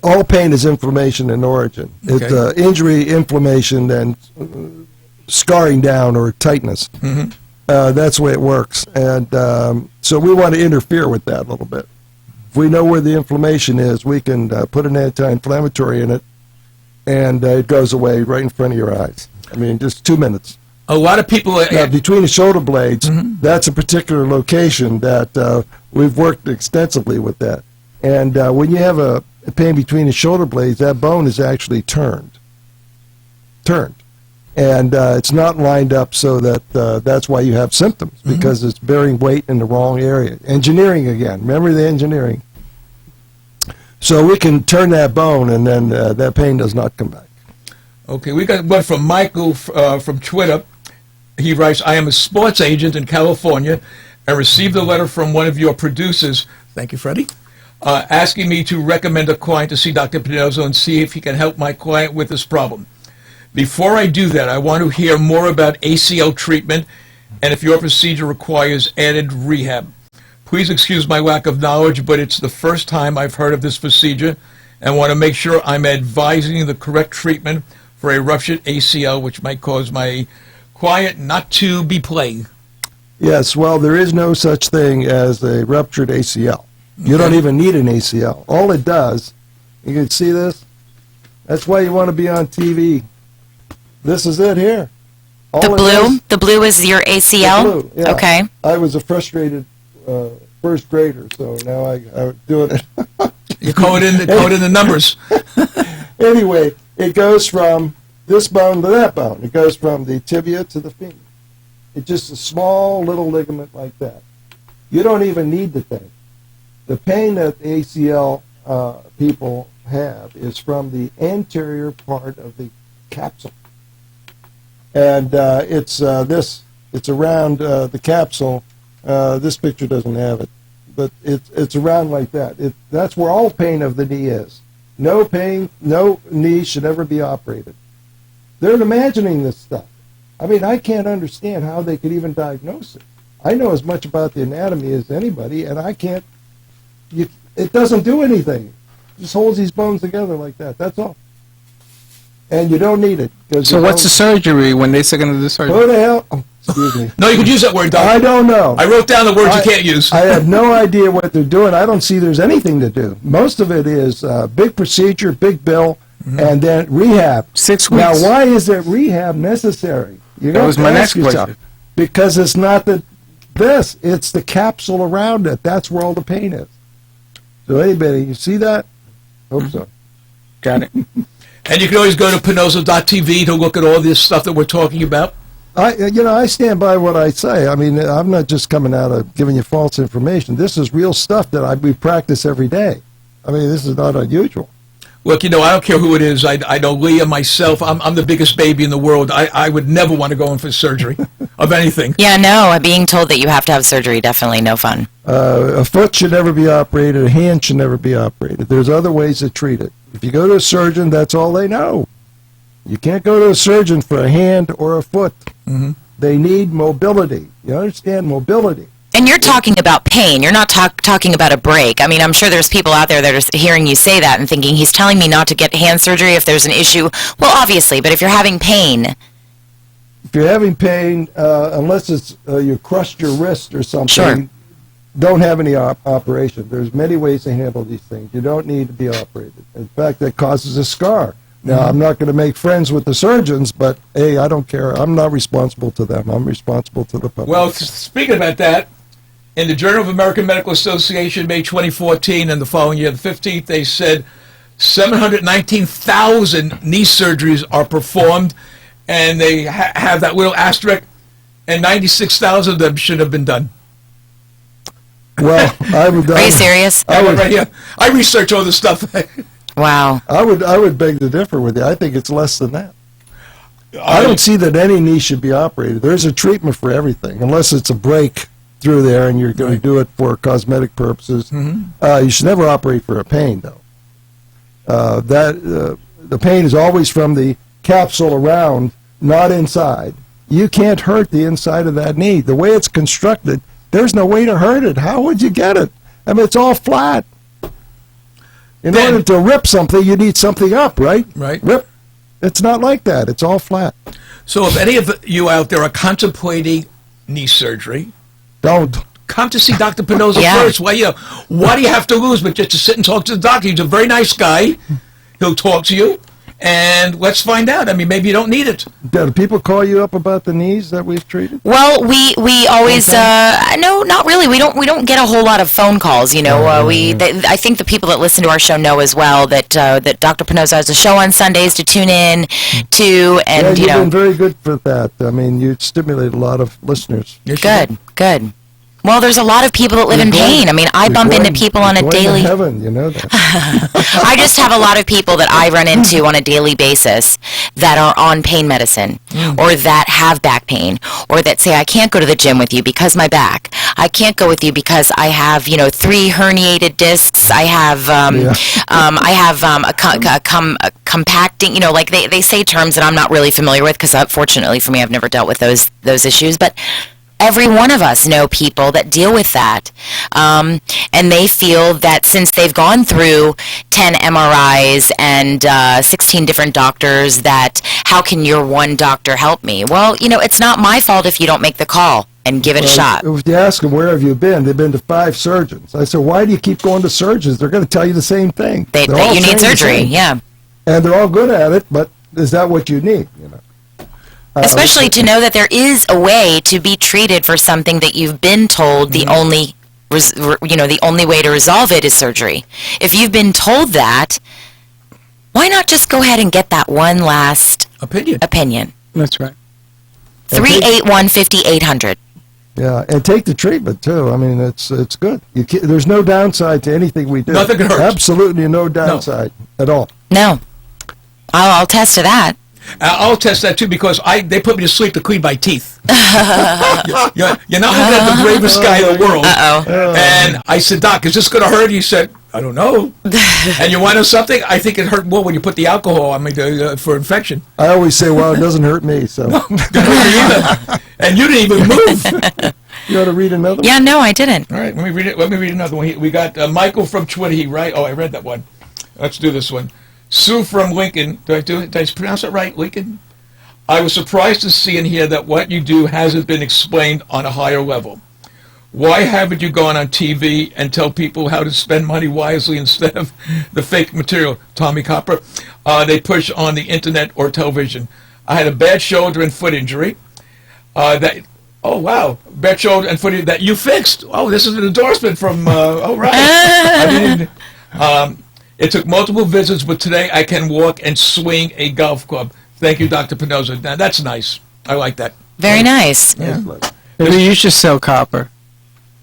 Speaker 10: all pain is inflammation in origin.
Speaker 9: Okay.
Speaker 10: It's injury, inflammation, and scarring down or tightness.
Speaker 9: Mm-hmm.
Speaker 10: That's the way it works. And so we want to interfere with that a little bit. If we know where the inflammation is, we can put an anti-inflammatory in it, and it goes away right in front of your eyes. I mean, just 2 minutes.
Speaker 9: A lot of people...
Speaker 10: Now, between the shoulder blades, that's a particular location that we've worked extensively with that. And when you have a pain between the shoulder blades, that bone is actually turned. And it's not lined up so that that's why you have symptoms, because it's bearing weight in the wrong area. Engineering again. Remember the engineering. So we can turn that bone, and then that pain does not come back.
Speaker 9: Okay, we got one from Michael from Twitter. He writes, I am a sports agent in California and received a letter from one of your producers, thank you, Freddie, asking me to recommend a client to see Dr. Pannozzo and see if he can help my client with this problem. Before I do that, I want to hear more about ACL treatment and if your procedure requires added rehab. Please excuse my lack of knowledge, but it's the first time I've heard of this procedure and want to make sure I'm advising the correct treatment for a ruptured ACL, which might cause my client not to be playing.
Speaker 10: Yes, well, there is no such thing as a ruptured ACL. You don't even need an ACL. All it does, you can see this? That's why you want to be on TV. This is it here. All
Speaker 11: the blue is your ACL?
Speaker 10: The blue, yeah.
Speaker 11: Okay.
Speaker 10: I was a frustrated first grader, so now I'm doing it.
Speaker 9: You code in the numbers.
Speaker 10: Anyway, it goes from this bone to that bone. It goes from the tibia to the femur. It's just a small little ligament like that. You don't even need the thing. The pain that ACL people have is from the anterior part of the capsule. And it's around the capsule. This picture doesn't have it, but it's around like that. That's where all pain of the knee is. No pain, no knee should ever be operated. They're imagining this stuff. I mean, I can't understand how they could even diagnose it. I know as much about the anatomy as anybody, and I can't. It doesn't do anything. It just holds these bones together like that. That's all. And you don't need it.
Speaker 12: So what's the surgery when they say going to do the surgery?
Speaker 10: Who the hell? Oh, excuse me.
Speaker 9: No, you could use that word, Doctor.
Speaker 10: I don't know.
Speaker 9: I wrote down the words you can't use.
Speaker 10: I have no idea what they're doing. I don't see there's anything to do. Most of it is big procedure, big bill, and then rehab.
Speaker 12: 6 weeks.
Speaker 10: Now, why is that rehab necessary?
Speaker 12: That was my next question.
Speaker 10: Because it's not it's the capsule around it. That's where all the pain is. So anybody, you see that? Hope so.
Speaker 12: Got it.
Speaker 9: And you can always go to Pannozzo.tv to look at all this stuff that we're talking about.
Speaker 10: I stand by what I say. I mean, I'm not just coming out of giving you false information. This is real stuff that we practice every day. I mean, this is not unusual.
Speaker 9: Look, I don't care who it is. I know Leah, myself. I'm the biggest baby in the world. I would never want to go in for surgery of anything.
Speaker 11: Yeah, no, being told that you have to have surgery, definitely no fun.
Speaker 10: A foot should never be operated. A hand should never be operated. There's other ways to treat it. If you go to a surgeon, that's all they know. You can't go to a surgeon for a hand or a foot. Mm-hmm. They need mobility. You understand? Mobility.
Speaker 11: And you're talking about pain. You're not talking about a break. I mean, I'm sure there's people out there that are hearing you say that and thinking, he's telling me not to get hand surgery if there's an issue. Well, obviously, but if you're having pain...
Speaker 10: If you're having pain, unless it's you crushed your wrist or something,
Speaker 11: sure.
Speaker 10: Don't have any operation. There's many ways to handle these things. You don't need to be operated. In fact, that causes a scar. Now, I'm not going to make friends with the surgeons, but, hey, I don't care. I'm not responsible to them. I'm responsible to the public.
Speaker 9: Well, speaking about that, in the Journal of American Medical Association, May 2014, and the following year, the 15th, they said 719,000 knee surgeries are performed, and they have that little asterisk, and 96,000 of them should have been done.
Speaker 10: Well,
Speaker 11: Are you serious?
Speaker 9: I research all this stuff.
Speaker 11: Wow.
Speaker 10: I would beg to differ with you. I think it's less than that. I don't see that any knee should be operated. There's a treatment for everything, unless it's a break through there and you're going to do it for cosmetic purposes. Mm-hmm. You should never operate for a pain, though. The pain is always from the capsule around, not inside. You can't hurt the inside of that knee. The way it's constructed, there's no way to hurt it. How would you get it? I mean, it's all flat. In order to rip something, you need something up, right?
Speaker 9: Right.
Speaker 10: Rip. It's not like that. It's all flat.
Speaker 9: So if any of you out there are contemplating knee surgery,
Speaker 10: don't
Speaker 9: come to see Dr. Pannozzo first. Why do you have to lose but just to sit and talk to the doctor? He's a very nice guy. He'll talk to you, and let's find out. I mean, maybe you don't need it.
Speaker 10: Do people call you up about the knees that we've treated?
Speaker 11: Well, we always no, not really. We don't get a whole lot of phone calls. You know, I think the people that listen to our show know as well that that Dr. Pannozzo has a show on Sundays to tune in to, and
Speaker 10: you've been very good for that. I mean, you stimulate a lot of listeners.
Speaker 11: Good. Well, there's a lot of people that live in pain. I mean, I bump into people on a daily...
Speaker 10: to heaven, you know that.
Speaker 11: I just have a lot of people that I run into on a daily basis that are on pain medicine or that have back pain or that say, I can't go to the gym with you because my back. I can't go with you because I have, 3 herniated discs. I have a compacting, like they say terms that I'm not really familiar with because fortunately for me, I've never dealt with those issues. But every one of us know people that deal with that, and they feel that since they've gone through 10 MRIs and 16 different doctors, that how can your one doctor help me? Well, it's not my fault if you don't make the call and give it a shot.
Speaker 10: If you ask them, where have you been? They've been to 5 surgeons. I said, why do you keep going to surgeons? They're going to tell you the same thing.
Speaker 11: That you need surgery, yeah.
Speaker 10: And they're all good at it, but is that what you need,
Speaker 11: Especially to know that there is a way to be treated for something that you've been told the only way to resolve it is surgery. If you've been told that, why not just go ahead and get that one last opinion?
Speaker 12: That's right.
Speaker 11: 381-5800.
Speaker 10: Yeah, and take the treatment too. I mean, it's good. There's no downside to anything we do.
Speaker 9: Nothing hurts.
Speaker 10: Absolutely no downside at all.
Speaker 11: No, I'll attest to that.
Speaker 9: I'll test that too because they put me to sleep to clean my teeth. You're not looking at the bravest guy in the world. And I said, Doc, is this going to hurt? He said, I don't know. And you want to know something? I think it hurt more when you put the alcohol on me for infection.
Speaker 10: I always say, well, it doesn't hurt me. So.
Speaker 9: And you didn't even move.
Speaker 10: You ought to read another one?
Speaker 11: Yeah, no, I didn't.
Speaker 9: All right, let me read another one. We got Michael from Twitter, right? Oh, I read that one. Let's do this one. Sue from Lincoln. Did I pronounce it right, Lincoln? I was surprised to see and hear that what you do hasn't been explained on a higher level. Why haven't you gone on TV and tell people how to spend money wisely instead of the fake material, Tommy Copper, they push on the internet or television? I had a bad shoulder and foot injury. Bad shoulder and foot injury that you fixed. Oh, this is an endorsement from, it took multiple visits, but today I can walk and swing a golf club. Thank you, Dr. Pannozzo. Now, that's nice. I like that.
Speaker 11: Very nice.
Speaker 9: Yeah.
Speaker 12: Maybe you should sell copper.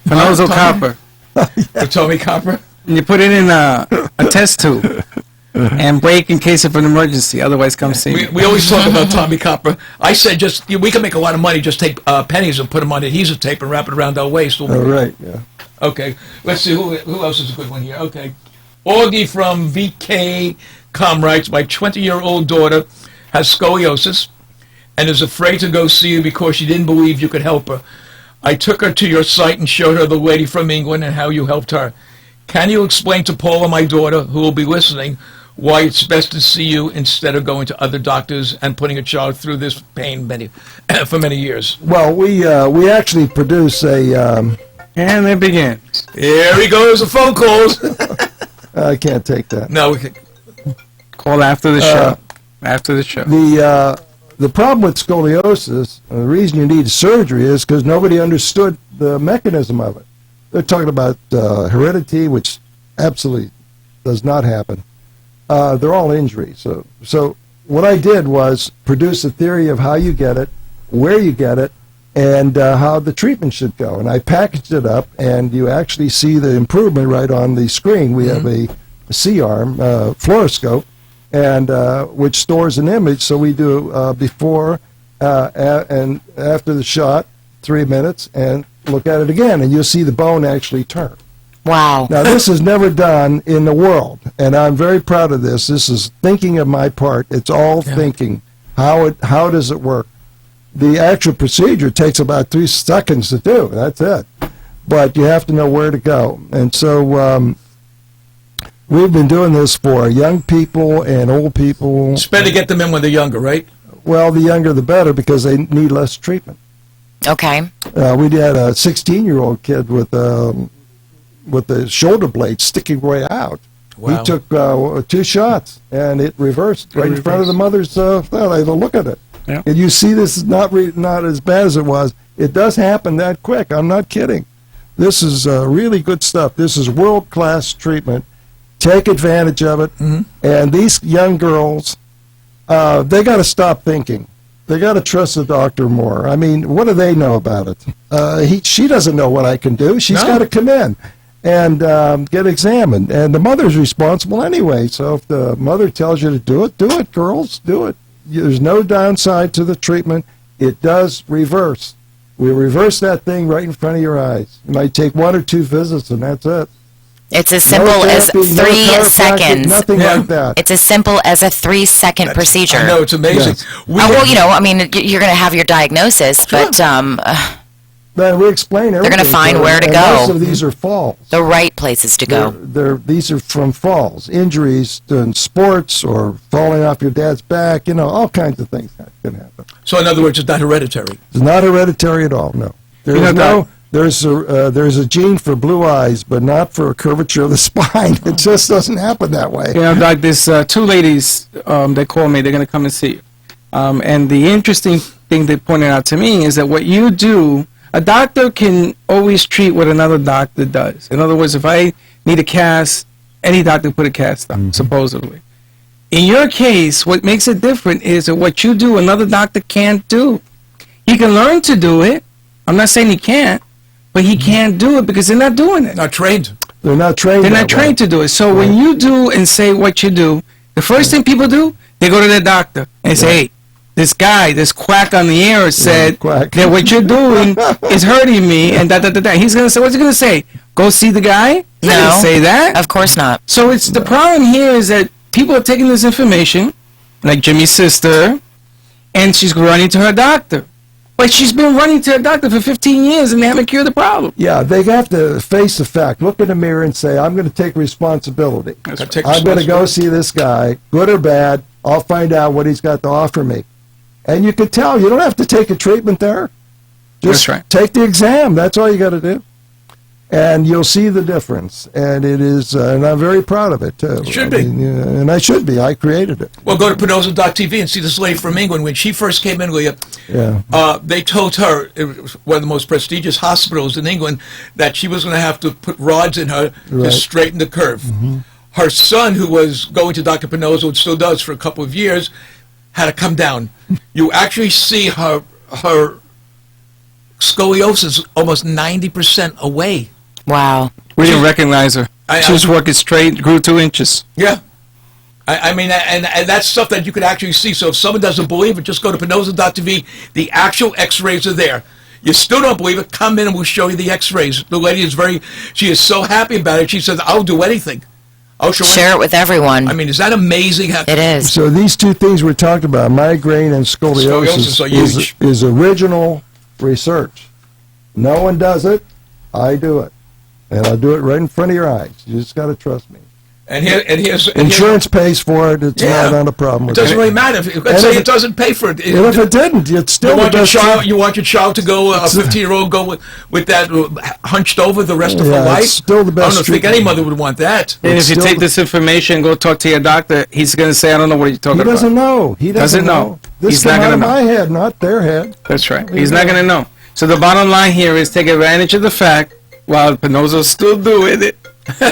Speaker 12: Pannozzo copper.
Speaker 9: Tommy Copper?
Speaker 12: You put it in a test tube and break in case of an emergency. Otherwise, come see me.
Speaker 9: We always talk about Tommy Copper. I said we can make a lot of money. Just take pennies and put them on adhesive tape and wrap it around our waist.
Speaker 10: Right, yeah.
Speaker 9: Okay. Let's see. Who else is a good one here? Okay. Augie from VK.com writes, my 20-year-old daughter has scoliosis and is afraid to go see you because she didn't believe you could help her. I took her to your site and showed her the lady from England and how you helped her. Can you explain to Paula, my daughter, who will be listening, why it's best to see you instead of going to other doctors and putting a child through this pain for many years?
Speaker 10: Well, we actually produce a...
Speaker 12: and it begins.
Speaker 9: Here he goes, the phone calls.
Speaker 10: I can't take that.
Speaker 9: No, we can
Speaker 12: call after the show. After the show.
Speaker 10: The problem with scoliosis, the reason you need surgery is because nobody understood the mechanism of it. They're talking about heredity, which absolutely does not happen. They're all injuries. So what I did was produce a theory of how you get it, where you get it, and how the treatment should go. And I packaged it up, and you actually see the improvement right on the screen. We have a C-arm fluoroscope, and which stores an image. So we do before and after the shot, 3 minutes, and look at it again, and you'll see the bone actually turn.
Speaker 11: Wow.
Speaker 10: Now, this is never done in the world, and I'm very proud of this. This is thinking of my part. It's all thinking. How does it work? The actual procedure takes about 3 seconds to do. That's it. But you have to know where to go. And so We've been doing this for young people and old people.
Speaker 9: It's better to get them in when they're younger, right?
Speaker 10: Well, the younger the better because they need less treatment.
Speaker 11: Okay.
Speaker 10: We had a 16-year-old kid with the shoulder blade sticking right out.
Speaker 9: Wow.
Speaker 10: He took 2 shots, and it reversed right in front of the mother's thought. I had to look at it.
Speaker 12: Yeah.
Speaker 10: And you see this is not as bad as it was. It does happen that quick. I'm not kidding. This is really good stuff. This is world-class treatment. Take advantage of it.
Speaker 9: Mm-hmm.
Speaker 10: And these young girls, they got to stop thinking. They got to trust the doctor more. I mean, what do they know about it? She doesn't know what I can do. She's got to come in and get examined. And the mother's responsible anyway. So if the mother tells you to do it, girls, do it. There's no downside to the treatment. It does reverse. We reverse that thing right in front of your eyes. It might take 1 or 2 visits, and that's it.
Speaker 11: It's as simple as 3 seconds.
Speaker 10: Nothing like that.
Speaker 11: It's as simple as a 3-second procedure.
Speaker 9: I know, it's amazing.
Speaker 10: Yes.
Speaker 11: Well, I mean, you're going to have your diagnosis, but
Speaker 10: Then we explain everything.
Speaker 11: they're going to find where to
Speaker 10: and
Speaker 11: go.
Speaker 10: Most of these are falls.
Speaker 11: The right places to go.
Speaker 10: These are from falls, injuries in sports, or falling off your dad's back. All kinds of things that can happen.
Speaker 9: So, in other words, it's not hereditary.
Speaker 10: It's not hereditary at all. No. There's a gene for blue eyes, but not for a curvature of the spine. It just doesn't happen that way.
Speaker 12: Like there's 2 ladies that call me. They're going to come and see you. And the interesting thing they pointed out to me is that what you do, a doctor can always treat what another doctor does. In other words, if I need a cast, any doctor can put a cast on, supposedly. In your case, what makes it different is that what you do, another doctor can't do. He can learn to do it. I'm not saying he can't, but he can't do it because they're not doing it.
Speaker 9: Not trained.
Speaker 10: They're not trained.
Speaker 12: They're not trained to do it. So when you do and say what you do, the first thing people do, they go to their doctor and say, hey, this quack on the air said that what you're doing is hurting me, and da-da-da-da. He's going to say, what's he going to say? Go see the guy? He's not going to say that.
Speaker 11: Of course not.
Speaker 12: So it's the problem here is that people are taking this information, like Jimmy's sister, and she's running to her doctor. But she's been running to her doctor for 15 years, and they haven't cured the problem.
Speaker 10: Yeah, they have to face the fact, look in the mirror and say, I'm going to take responsibility. I'm going to go see this guy, good or bad. I'll find out what he's got to offer me. And you can tell. You don't have to take a treatment there. Just take the exam. That's all you got to do. And you'll see the difference. And it is, and I'm very proud of it, too.
Speaker 9: You should be.
Speaker 10: And I should be. I created it.
Speaker 9: Well, go to Pannozzo.tv and see this lady from England. When she first came in, they told her, it was one of the most prestigious hospitals in England, that she was going to have to put rods in her to straighten the curve.
Speaker 10: Mm-hmm.
Speaker 9: Her son, who was going to Dr. Pannozzo, and still does for a couple of years, had to come down. You actually see her scoliosis almost 90% away.
Speaker 11: Wow.
Speaker 12: We didn't recognize her. She was working straight, grew 2 inches.
Speaker 9: Yeah. I mean, and that's stuff that you could actually see. So if someone doesn't believe it, just go to Pannozzo.tv. The actual x-rays are there. You still don't believe it, come in and we'll show you the x-rays. The lady is she is so happy about it. She says, I'll do anything.
Speaker 11: Share it with everyone.
Speaker 9: I mean, is that amazing?
Speaker 11: It is.
Speaker 10: So these 2 things we're talking about, migraine and scoliosis, is original research. No one does it. I do it. And I'll do it right in front of your eyes. You just got to trust me.
Speaker 9: And here's
Speaker 10: insurance pays for it. It's not a problem.
Speaker 9: It doesn't really matter. Let's say it doesn't pay for it.
Speaker 10: And if it didn't, it's still the best.
Speaker 9: You want your child to go, a 15-year-old go with that hunched over the rest of her life?
Speaker 10: It's still the best.
Speaker 9: I don't think any mother would want that.
Speaker 12: And if you take this information, go talk to your doctor, he's going to say, I don't know what you're talking about.
Speaker 10: He doesn't know. He doesn't know. This is out of my head, not their head.
Speaker 12: That's right. He's not going to know. So the bottom line here is take advantage of the fact, while Pannozzo's still doing it,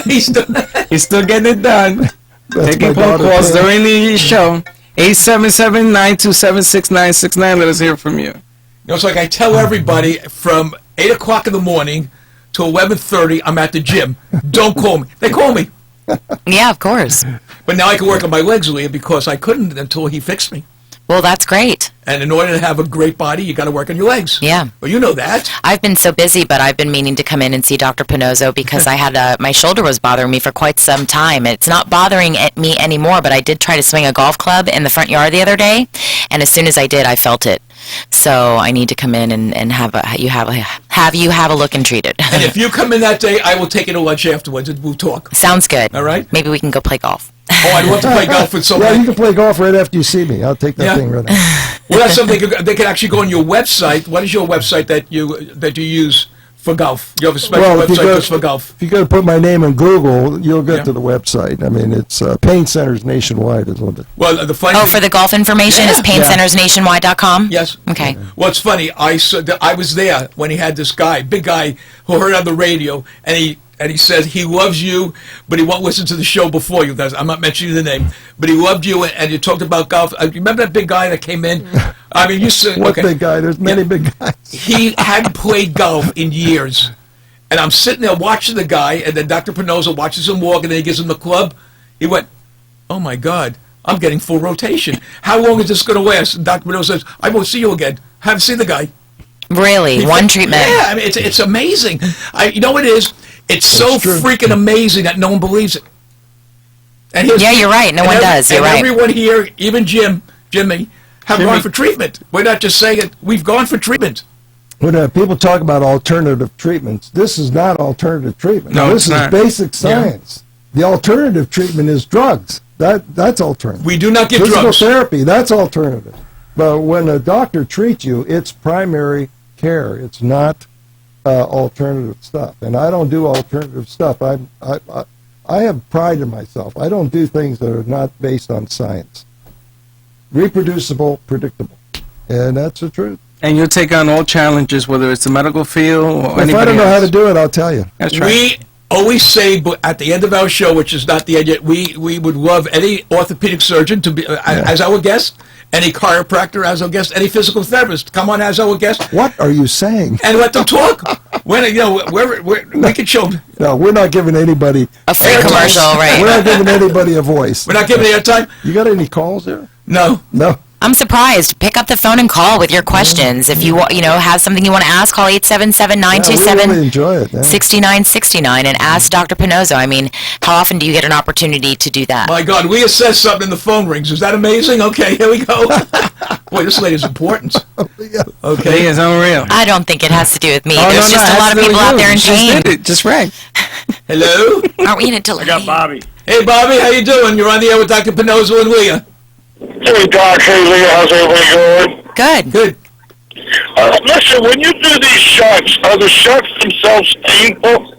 Speaker 12: he's still getting it done. Taking phone calls during the show. 877-927-6969. Let us hear from you.
Speaker 9: It's like I tell everybody from 8 o'clock in the morning to 11:30, I'm at the gym. Don't call me. They call me.
Speaker 11: Yeah, of course.
Speaker 9: But now I can work on my legs, Leah, because I couldn't until he fixed me.
Speaker 11: Well, that's great.
Speaker 9: And in order to have a great body, you got to work on your legs.
Speaker 11: Yeah.
Speaker 9: Well, you know that.
Speaker 11: I've been so busy, but I've been meaning to come in and see Dr. Pannozzo because I had my shoulder was bothering me for quite some time. It's not bothering me anymore, but I did try to swing a golf club in the front yard the other day, and as soon as I did, I felt it. So I need to come in and have you have a look and treat it.
Speaker 9: And if you come in that day, I will take you to lunch afterwards and we'll talk.
Speaker 11: Sounds good.
Speaker 9: All right.
Speaker 11: Maybe we can go play golf.
Speaker 9: Oh, I'd love to play golf with somebody.
Speaker 10: Yeah, you can play golf right after you see me. I'll take that thing right now.
Speaker 9: Well, that's something they can actually go on your website. What is your website that you use for golf? You have a special website just for golf.
Speaker 10: If you go to put my name in Google, you'll get to the website. I mean, it's Pain Centers Nationwide is what it.
Speaker 9: Well, the funny
Speaker 11: thing, for the golf information, is paincentersnationwide.com?
Speaker 9: Yes.
Speaker 11: Okay.
Speaker 9: Well, it's funny. I was there when he had this guy, big guy, who heard on the radio, and he said he loves you, but he won't listen to the show before you. I'm not mentioning the name, but he loved you, and you talked about golf. Remember that big guy that came in? I mean, you said
Speaker 10: what big guy? There's many big guys.
Speaker 9: He hadn't played golf in years, and I'm sitting there watching the guy, and then Dr. Pannozzo watches him walk, and then he gives him the club. He went, "Oh my God, I'm getting full rotation. How long is this going to last?" And Dr. Pannozzo says, "I won't see you again. Haven't seen the guy."
Speaker 11: Really, one treatment?
Speaker 9: Yeah, I mean, it's amazing. You know what it is? It's so freaking amazing that no one believes it. And
Speaker 11: you're right. No one does. You're right.
Speaker 9: Everyone here, even Jimmy, have gone for treatment. We're not just saying it. We've gone for treatment.
Speaker 10: When people talk about alternative treatments, this is not alternative treatment.
Speaker 12: No,
Speaker 10: this is basic science. Yeah. The alternative treatment is drugs. That's alternative.
Speaker 9: We do not give
Speaker 10: Physical
Speaker 9: drugs.
Speaker 10: therapy, that's alternative. But when a doctor treats you, it's primary care. It's not alternative stuff. And I don't do alternative stuff. I have pride in myself. I don't do things that are not based on science. Reproducible, predictable. And that's the truth.
Speaker 12: And you'll take on all challenges, whether it's the medical field or
Speaker 10: if I don't know how to do it, I'll tell you.
Speaker 12: That's right.
Speaker 9: We always say at the end of our show, which is not the end yet, we would love any orthopedic surgeon to be as our guest, any chiropractor as our guest, any physical therapist come on as our guest.
Speaker 10: What are you saying?
Speaker 9: And let them talk. We can show.
Speaker 10: No, we're not giving anybody
Speaker 11: a free commercial, right?
Speaker 10: We're not giving anybody a voice.
Speaker 9: We're not giving airtime.
Speaker 10: You got any calls there?
Speaker 9: No.
Speaker 11: I'm surprised. Pick up the phone and call with your questions. If you have something you want to ask, call 877-927-6969 and ask Dr. Pannozzo. I mean, how often do you get an opportunity to do that?
Speaker 9: My God, we assess something and the phone rings. Is that amazing? Okay, here we go. Boy, this lady's important. Okay.
Speaker 12: It's unreal.
Speaker 11: I don't think it has to do with me. There's just a lot of people out there in pain.
Speaker 12: Just right.
Speaker 9: Hello?
Speaker 11: Aren't we in a delay?
Speaker 13: I got Bobby.
Speaker 9: Hey, Bobby, how you doing? You're on the air with Dr. Pannozzo and Leah.
Speaker 13: Hey, Doc. Hey, Leah. How's everybody going?
Speaker 9: Good.
Speaker 13: Listen, when you do these shots, are the shots themselves painful?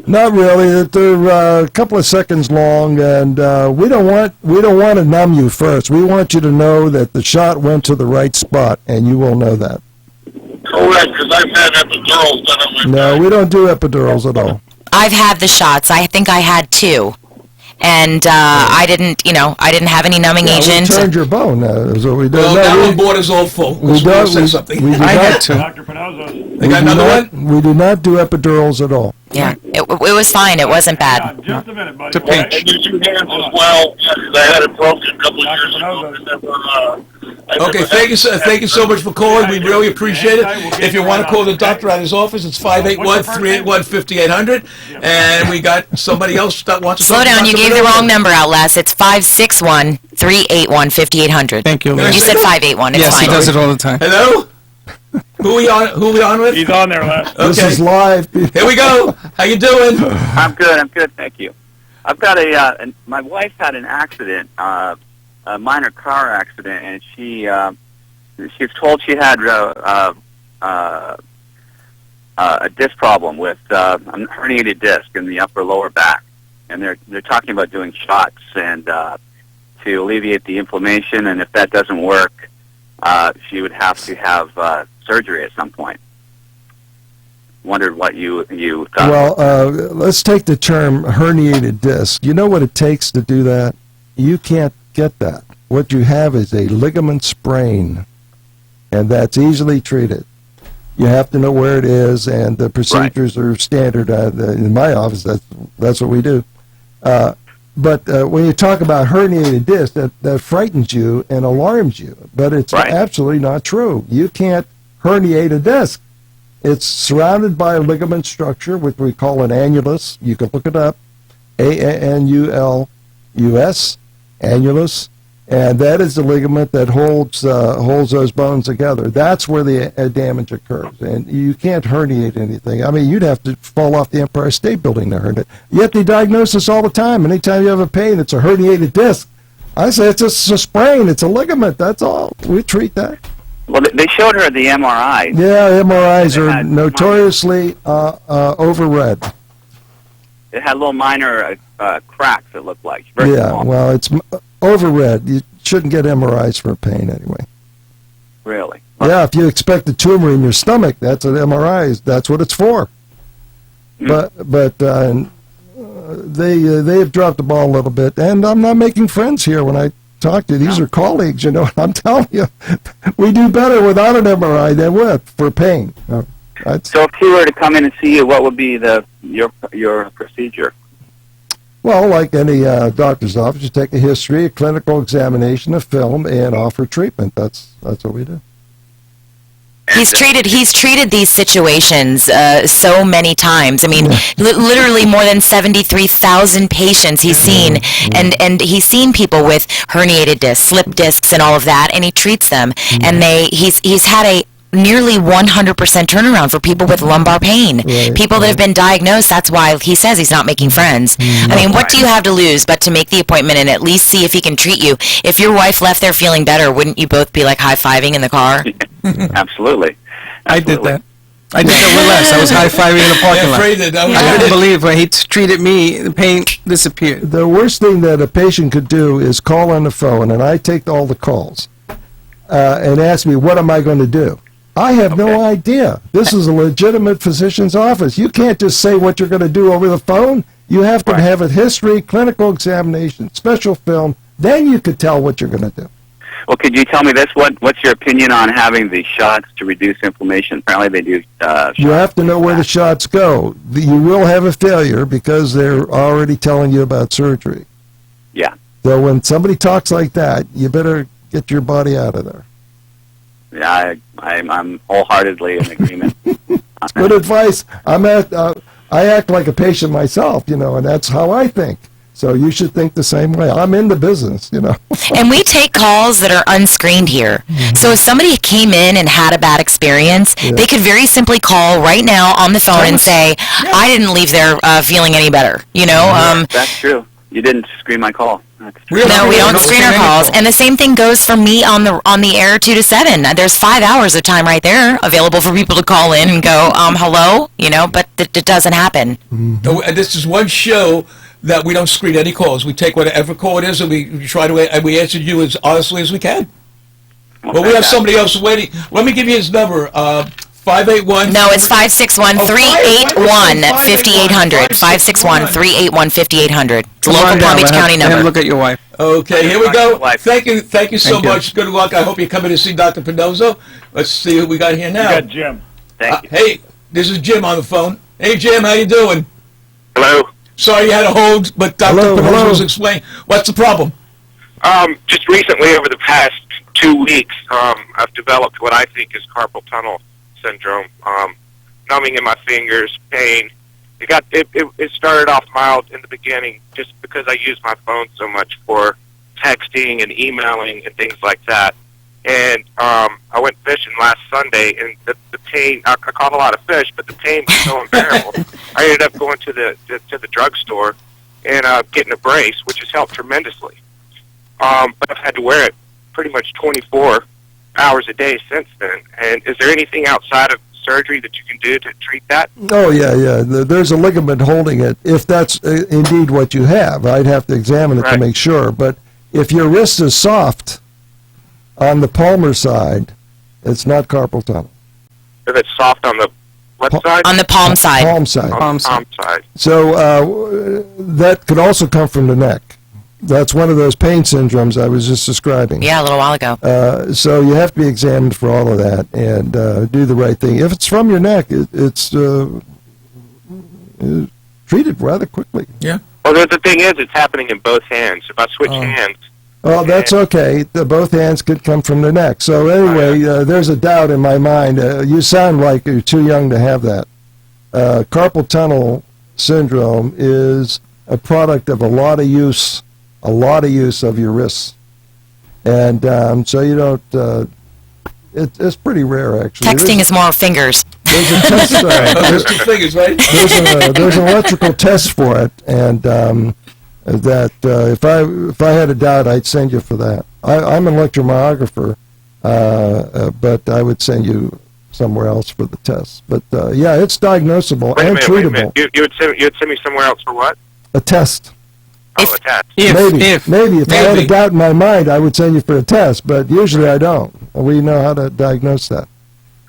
Speaker 10: Not really. They're a couple of seconds long, and we don't want to numb you first. We want you to know that the shot went to the right spot, and you will know that.
Speaker 13: Correct, because I've had epidurals done on my
Speaker 10: No, we don't do epidurals at all.
Speaker 11: I've had the shots. I think I had 2. And I didn't have any numbing agent.
Speaker 10: We turned your bone. Is what we did.
Speaker 9: Well, that one board is all full.
Speaker 10: We do something.
Speaker 12: I had to.
Speaker 13: Dr. Pannozzo.
Speaker 9: They got another one?
Speaker 10: We do not do epidurals at all.
Speaker 11: Yeah, it was fine. It wasn't bad.
Speaker 13: Just a minute, buddy.
Speaker 12: To pinch.
Speaker 13: And you do hands as well. I had it broken a couple of years ago.
Speaker 9: Okay, thank you so much for calling. We really appreciate it. If you want to call the doctor at his office, it's 581-381-5800. And we got somebody else that wants to
Speaker 11: Slow down, you gave the wrong number out, Les. It's 561-381-5800.
Speaker 12: Thank you, Les.
Speaker 11: You said 581. It's
Speaker 12: yes,
Speaker 11: fine.
Speaker 12: he does it all the time.
Speaker 9: Hello? Who we on with?
Speaker 13: He's on there, Les.
Speaker 9: Okay.
Speaker 10: This is live.
Speaker 9: Here we go. How you doing?
Speaker 14: I'm good, thank you. I've got my wife had an accident, a minor car accident, and she was told she had a disc problem with a herniated disc in the upper lower back, and they're talking about doing shots and to alleviate the inflammation, and if that doesn't work, she would have to have surgery at some point. Wondered what you thought.
Speaker 10: Well, let's take the term herniated disc. You know what it takes to do that? You can't get that. What you have is a ligament sprain, and that's easily treated. You have to know where it is, and the procedures are standard. In my office, that's what we do. But when you talk about herniated disc, that frightens you and alarms you. But it's absolutely not true. You can't herniate a disc. It's surrounded by a ligament structure, which we call an annulus. You can look it up, A-N-U-L-U-S, annulus. And that is the ligament that holds those bones together. That's where the damage occurs. And you can't herniate anything. I mean, you'd have to fall off the Empire State Building to herniate. You have to diagnose this all the time. Anytime you have a pain, it's a herniated disc. I say it's just a sprain. It's a ligament. That's all. We treat that.
Speaker 14: Well, they showed her the MRI.
Speaker 10: Yeah, MRIs are notoriously overread.
Speaker 14: It had little minor cracks, it looked like. Very small.
Speaker 10: Well, it's overread. You shouldn't get MRIs for pain anyway.
Speaker 14: Really?
Speaker 10: Yeah, if you expect a tumor in your stomach, that's what MRI is. That's what it's for. But they have dropped the ball a little bit, and I'm not making friends here when I talk to you. These are colleagues, you know. I'm telling you, we do better without an MRI than with for pain.
Speaker 14: So if he were to come in and see you, what would be your procedure?
Speaker 10: Well, like any doctor's office, you take a history, a clinical examination, a film, and offer treatment. That's what we do.
Speaker 11: He's treated these situations so many times. I mean, literally more than 73,000 patients he's seen, and he's seen people with herniated discs, slip discs, and all of that, and he treats them. And he's had a nearly 100% turnaround for people with lumbar pain. People that have been diagnosed, that's why he says he's not making friends. I mean, what do you have to lose but to make the appointment and at least see if he can treat you? If your wife left there feeling better, wouldn't you both be like high-fiving in the car?
Speaker 14: Absolutely.
Speaker 12: I did that. I did that with Les. I was high-fiving in the parking lot. I couldn't believe when he treated me, the pain disappeared.
Speaker 10: The worst thing that a patient could do is call on the phone, and I take all the calls, and ask me, what am I going to do? I have no idea. This is a legitimate physician's office. You can't just say what you're going to do over the phone. You have to have a history, clinical examination, special film. Then you could tell what you're going to do.
Speaker 14: Well, could you tell me this? What's your opinion on having the shots to reduce inflammation? Apparently they do shots.
Speaker 10: You have to know where the shots go. You will have a failure because they're already telling you about surgery.
Speaker 14: Yeah.
Speaker 10: So when somebody talks like that, you better get your body out of there.
Speaker 14: Yeah, I'm wholeheartedly in agreement.
Speaker 10: It's good advice. I act like a patient myself, you know, and that's how I think. So you should think the same way. I'm in the business, you know.
Speaker 11: And we take calls that are unscreened here. So if somebody came in and had a bad experience, they could very simply call right now on the phone and say, I didn't leave there feeling any better, you know.
Speaker 14: That's true. You didn't screen my call.
Speaker 11: No, we don't screen our calls, and the same thing goes for me on the air 2 to 7. There's 5 hours of time right there available for people to call in and go, hello, you know, but it doesn't happen.
Speaker 9: This is one show that we don't screen any calls. We take whatever call it is, and we try to, and we answer you as honestly as we can. But we have somebody else waiting. Let me give you his number. 581.
Speaker 11: No, it's 561-381-5800. 561-381-5800. It's a local Palm Beach County number.
Speaker 12: Look at your wife.
Speaker 9: Okay, here we go. Thank you so much. Good luck. I hope you're coming to see Dr. Pannozzo. Let's see who we got here now.
Speaker 13: You got Jim.
Speaker 14: Thank you.
Speaker 9: Hey, this is Jim on the phone. Hey, Jim, how you doing?
Speaker 13: Hello.
Speaker 9: Sorry you had a hold, but Dr. Pannozzo was explaining. What's the problem?
Speaker 13: Just recently, over the past 2 weeks, I've developed what I think is carpal tunnel syndrome, numbing in my fingers, pain. It started off mild in the beginning just because I use my phone so much for texting and emailing and things like that. And I went fishing last Sunday, and the pain, I caught a lot of fish, but the pain was so unbearable. I ended up going to the drugstore and getting a brace, which has helped tremendously. But I've had to wear it pretty much 24 hours a day since then. And is there anything outside of surgery that you can do to treat that?
Speaker 10: Oh, yeah. There's a ligament holding it. If that's indeed what you have, I'd have to examine it to make sure. But if your wrist is soft on the palmar side, it's not carpal tunnel.
Speaker 13: If it's soft on the what side?
Speaker 11: On the palm side.
Speaker 10: Palm side.
Speaker 13: Palm side.
Speaker 10: So that could also come from the neck. That's one of those pain syndromes I was just describing.
Speaker 11: Yeah, a little while ago.
Speaker 10: So you have to be examined for all of that and do the right thing. If it's from your neck, it's treated rather quickly.
Speaker 9: Yeah.
Speaker 13: Well, the thing is, it's happening in both hands. If I switch hands.
Speaker 10: Oh, that's okay. Both hands could come from the neck. So anyway, there's a doubt in my mind. You sound like you're too young to have that. Carpal tunnel syndrome is a product of a lot of use of your wrists. And so you don't, it's pretty rare, actually.
Speaker 11: Texting is more fingers.
Speaker 10: There's a test.
Speaker 9: There's 2 fingers, right?
Speaker 10: There's an electrical test for it, and if I had a doubt, I'd send you for that. I'm an electromyographer, but I would send you somewhere else for the test. But yeah, it's diagnosable and treatable.
Speaker 13: Wait a minute. You would send me somewhere else for what?
Speaker 10: A test.
Speaker 13: Oh, a test.
Speaker 10: Maybe if I had a doubt in my mind, I would send you for a test, but usually I don't. We know how to diagnose that.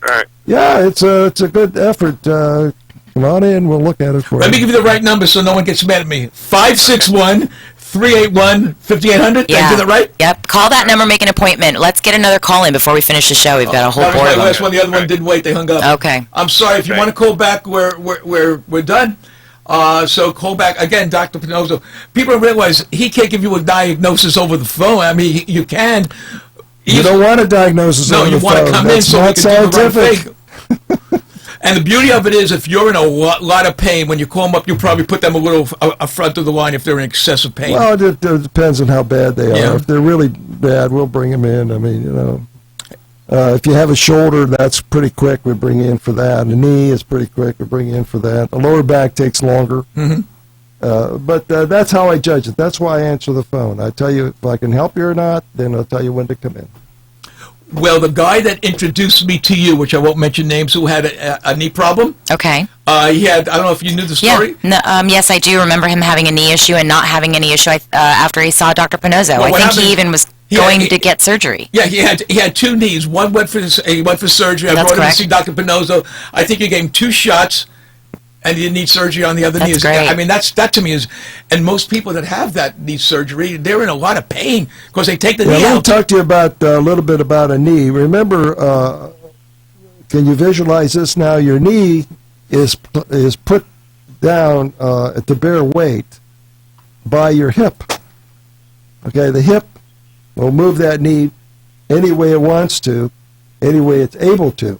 Speaker 13: All right.
Speaker 10: Yeah, it's a good effort. Come on in, we'll look at it for you.
Speaker 9: Let me give you the right number so no one gets mad at me. 561-381-5800. Did I do that right?
Speaker 11: Yep. Call that number, make an appointment. Let's get another call in before we finish the show. We've got a whole
Speaker 9: That was
Speaker 11: board
Speaker 9: my
Speaker 11: of them.
Speaker 9: last one. The other one didn't wait. They hung up.
Speaker 11: Okay.
Speaker 9: I'm sorry. If you want to call back, we're done. So call back again, Dr. Pannozzo. People don't realize he can't give you a diagnosis over the phone. I mean, you can.
Speaker 10: You don't want a diagnosis over the phone.
Speaker 9: No, you want to come in so we can do the right thing. And the beauty of it is, if you're in a lot of pain, when you call them up, you probably put them a little front of the line if they're in excessive pain.
Speaker 10: Well, it depends on how bad they are. If they're really bad, we'll bring them in. I mean, you know, if you have a shoulder, that's pretty quick. We bring you in for that. A knee is pretty quick. We bring you in for that. A lower back takes longer. But that's how I judge it. That's why I answer the phone. I tell you if I can help you or not, then I'll tell you when to come in.
Speaker 9: Well, the guy that introduced me to you, which I won't mention names, who had a knee problem.
Speaker 11: Okay.
Speaker 9: He had, I don't know if you knew the story.
Speaker 11: Yeah. No, yes, I do remember him having a knee issue and not having any issue after he saw Dr. Pannozzo.
Speaker 9: Well,
Speaker 11: I think he even was going to get surgery.
Speaker 9: Yeah, he had 2 knees. One went for surgery. I
Speaker 11: That's
Speaker 9: brought him
Speaker 11: correct.
Speaker 9: to see Dr. Pannozzo. I think he gave him 2 shots, and he didn't need surgery on the other knee.
Speaker 11: That's great.
Speaker 9: I mean, that to me is, and most people that have that knee surgery, they're in a lot of pain because they take the knee
Speaker 10: Let me
Speaker 9: out.
Speaker 10: talk to you about a little bit about a knee. Remember, can you visualize this now? Your knee is put down to bear weight by your hip. Okay, the hip will move that knee any way it wants to, any way it's able to.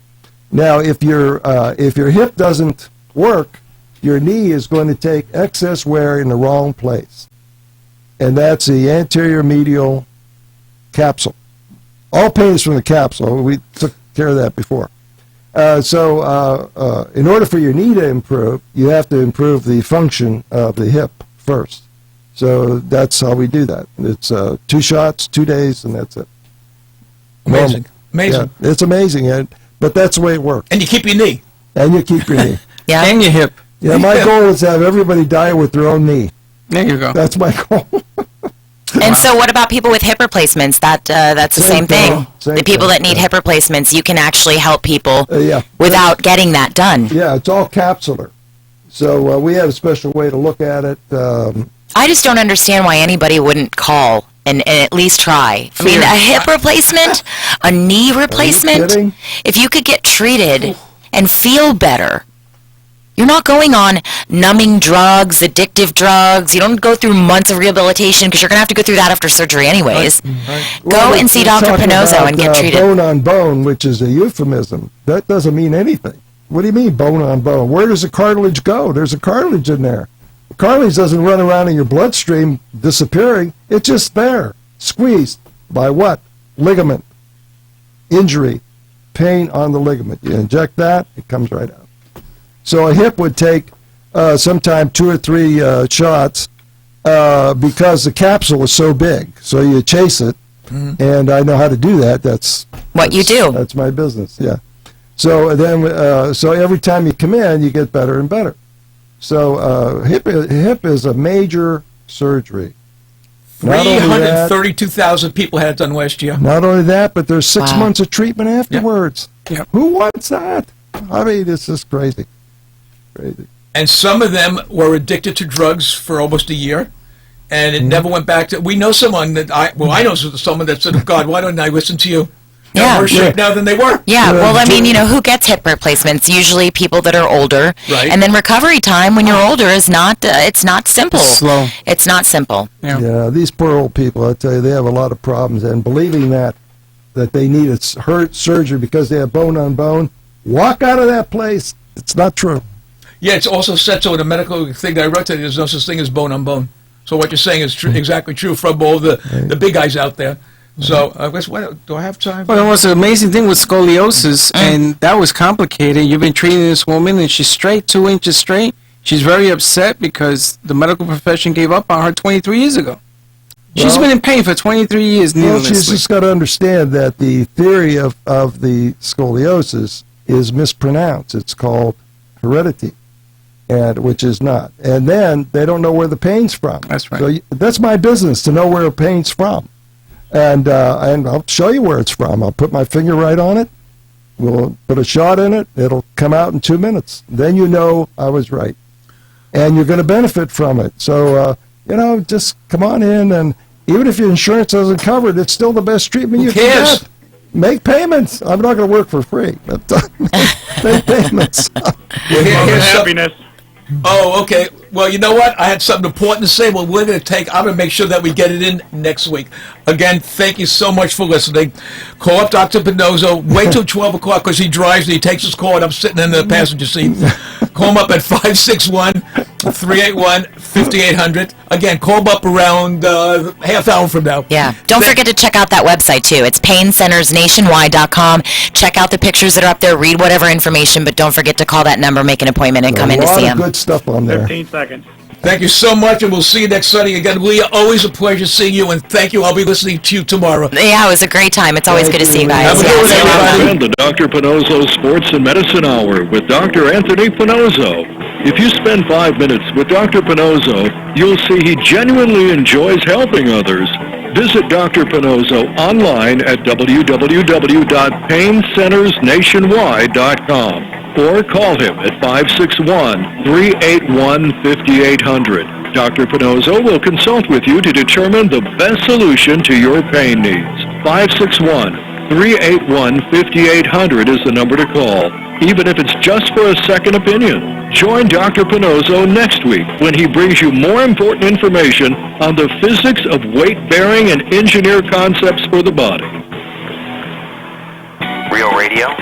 Speaker 10: Now, if your hip doesn't work, your knee is going to take excess wear in the wrong place, and that's the anterior medial capsule. All pain is from the capsule. We took care of that before. So in order for your knee to improve, you have to improve the function of the hip first. So that's how we do that. It's 2 shots, 2 days, and that's it.
Speaker 9: Amazing. Amazing.
Speaker 10: Yeah, it's amazing, but that's the way it works.
Speaker 9: And you keep your knee.
Speaker 10: And you keep your knee.
Speaker 12: Yeah. And your hip.
Speaker 10: Yeah, my goal is to have everybody die with their own knee.
Speaker 12: There you go.
Speaker 10: That's my goal.
Speaker 11: And so what about people with hip replacements? That's the same thing. The people that need hip replacements, you can actually help people without getting that done.
Speaker 10: Yeah, it's all capsular. So we have a special way to look at it.
Speaker 11: I just don't understand why anybody wouldn't call and at least try. I mean, a hip replacement, a knee replacement, if you could get treated and feel better. You're not going on numbing drugs, addictive drugs. You don't go through months of rehabilitation because you're going to have to go through that after surgery anyways. Go and see Dr. Pannozzo and get treated.
Speaker 10: Bone on bone, which is a euphemism. That doesn't mean anything. What do you mean bone on bone? Where does the cartilage go? There's a cartilage in there. The cartilage doesn't run around in your bloodstream disappearing. It's just there, squeezed by what? Ligament, injury, pain on the ligament. You inject that, it comes right out. So a hip would take sometime 2 or 3 shots because the capsule is so big. So you chase it, and I know how to do that. That's
Speaker 11: what you do.
Speaker 10: That's my business. Yeah. So then, so every time you come in, you get better and better. So hip is a major surgery.
Speaker 9: 332,000 people had it done last year.
Speaker 10: Not only that, but there's 6 months of treatment afterwards. Yeah. Who wants that? I mean, it's just crazy. Crazy.
Speaker 9: And some of them were addicted to drugs for almost a year, and it never went back to. We know someone that I know someone that said, "Oh God, why don't I listen to you?" They're worse shape now than they were.
Speaker 11: Yeah, well, I mean, who gets hip replacements? Usually people that are older.
Speaker 9: Right.
Speaker 11: And then recovery time when you're older is not, it's not simple.
Speaker 12: It's slow.
Speaker 11: It's not simple.
Speaker 10: Yeah, these poor old people, I tell you, they have a lot of problems. And believing that they need a surgery because they have bone on bone, walk out of that place. It's not true.
Speaker 9: Yeah, it's also said so in a medical thing that I wrote today, there's no such thing as bone on bone. So what you're saying is exactly true from all the big guys out there. So I guess, do I have time?
Speaker 12: Well, it was an amazing thing with scoliosis, and that was complicated. You've been treating this woman, and she's straight, 2 inches straight. She's very upset because the medical profession gave up on her 23 years ago. She's been in pain for 23 years needlessly.
Speaker 10: Well, she's just got to understand that the theory of the scoliosis is mispronounced. It's called heredity, which is not. And then they don't know where the pain's from.
Speaker 12: That's right.
Speaker 10: So that's my business, to know where the pain's from. And I'll show you where it's from. I'll put my finger right on it. We'll put a shot in it. It'll come out in 2 minutes. Then you know I was right. And you're going to benefit from it. So, just come on in. And even if your insurance doesn't cover it, it's still the best treatment you can get. Make payments. I'm not going to work for free, but make payments.
Speaker 9: Here's happiness. Oh, okay. Well, you know what? I had something important to say. Well, I'm going to make sure that we get it in next week. Again, thank you so much for listening. Call up Dr. Pannozzo. Wait till 12 o'clock because he drives and he takes his call and I'm sitting in the passenger seat. Call him up at 561-381-5800. Again, call him up around half hour from now.
Speaker 11: Yeah. Don't forget to check out that website, too. It's paincentersnationwide.com. Check out the pictures that are up there. Read whatever information, but don't forget to call that number, make an appointment, and come in to see him.
Speaker 10: A lot of good stuff on there.
Speaker 15: 15 seconds.
Speaker 9: Thank you so much, and we'll see you next Sunday again. Lea, always a pleasure seeing you, and thank you. I'll be listening to you tomorrow.
Speaker 11: Yeah, it was a great time. It's always good to see you guys.
Speaker 4: Have a good one, everybody. And the Dr. Pannozzo Sports and Medicine Hour with Dr. Anthony Pannozzo. If you spend 5 minutes with Dr. Pannozzo, you'll see he genuinely enjoys helping others. Visit Dr. Pannozzo online at www.paincentersnationwide.com or call him at 561-381-5800. Dr. Pannozzo will consult with you to determine the best solution to your pain needs. 561-381-5800 is the number to call, even if it's just for a second opinion. Join Dr. Pannozzo next week when he brings you more important information on the physics of weight-bearing and engineer concepts for the body.
Speaker 6: Real Radio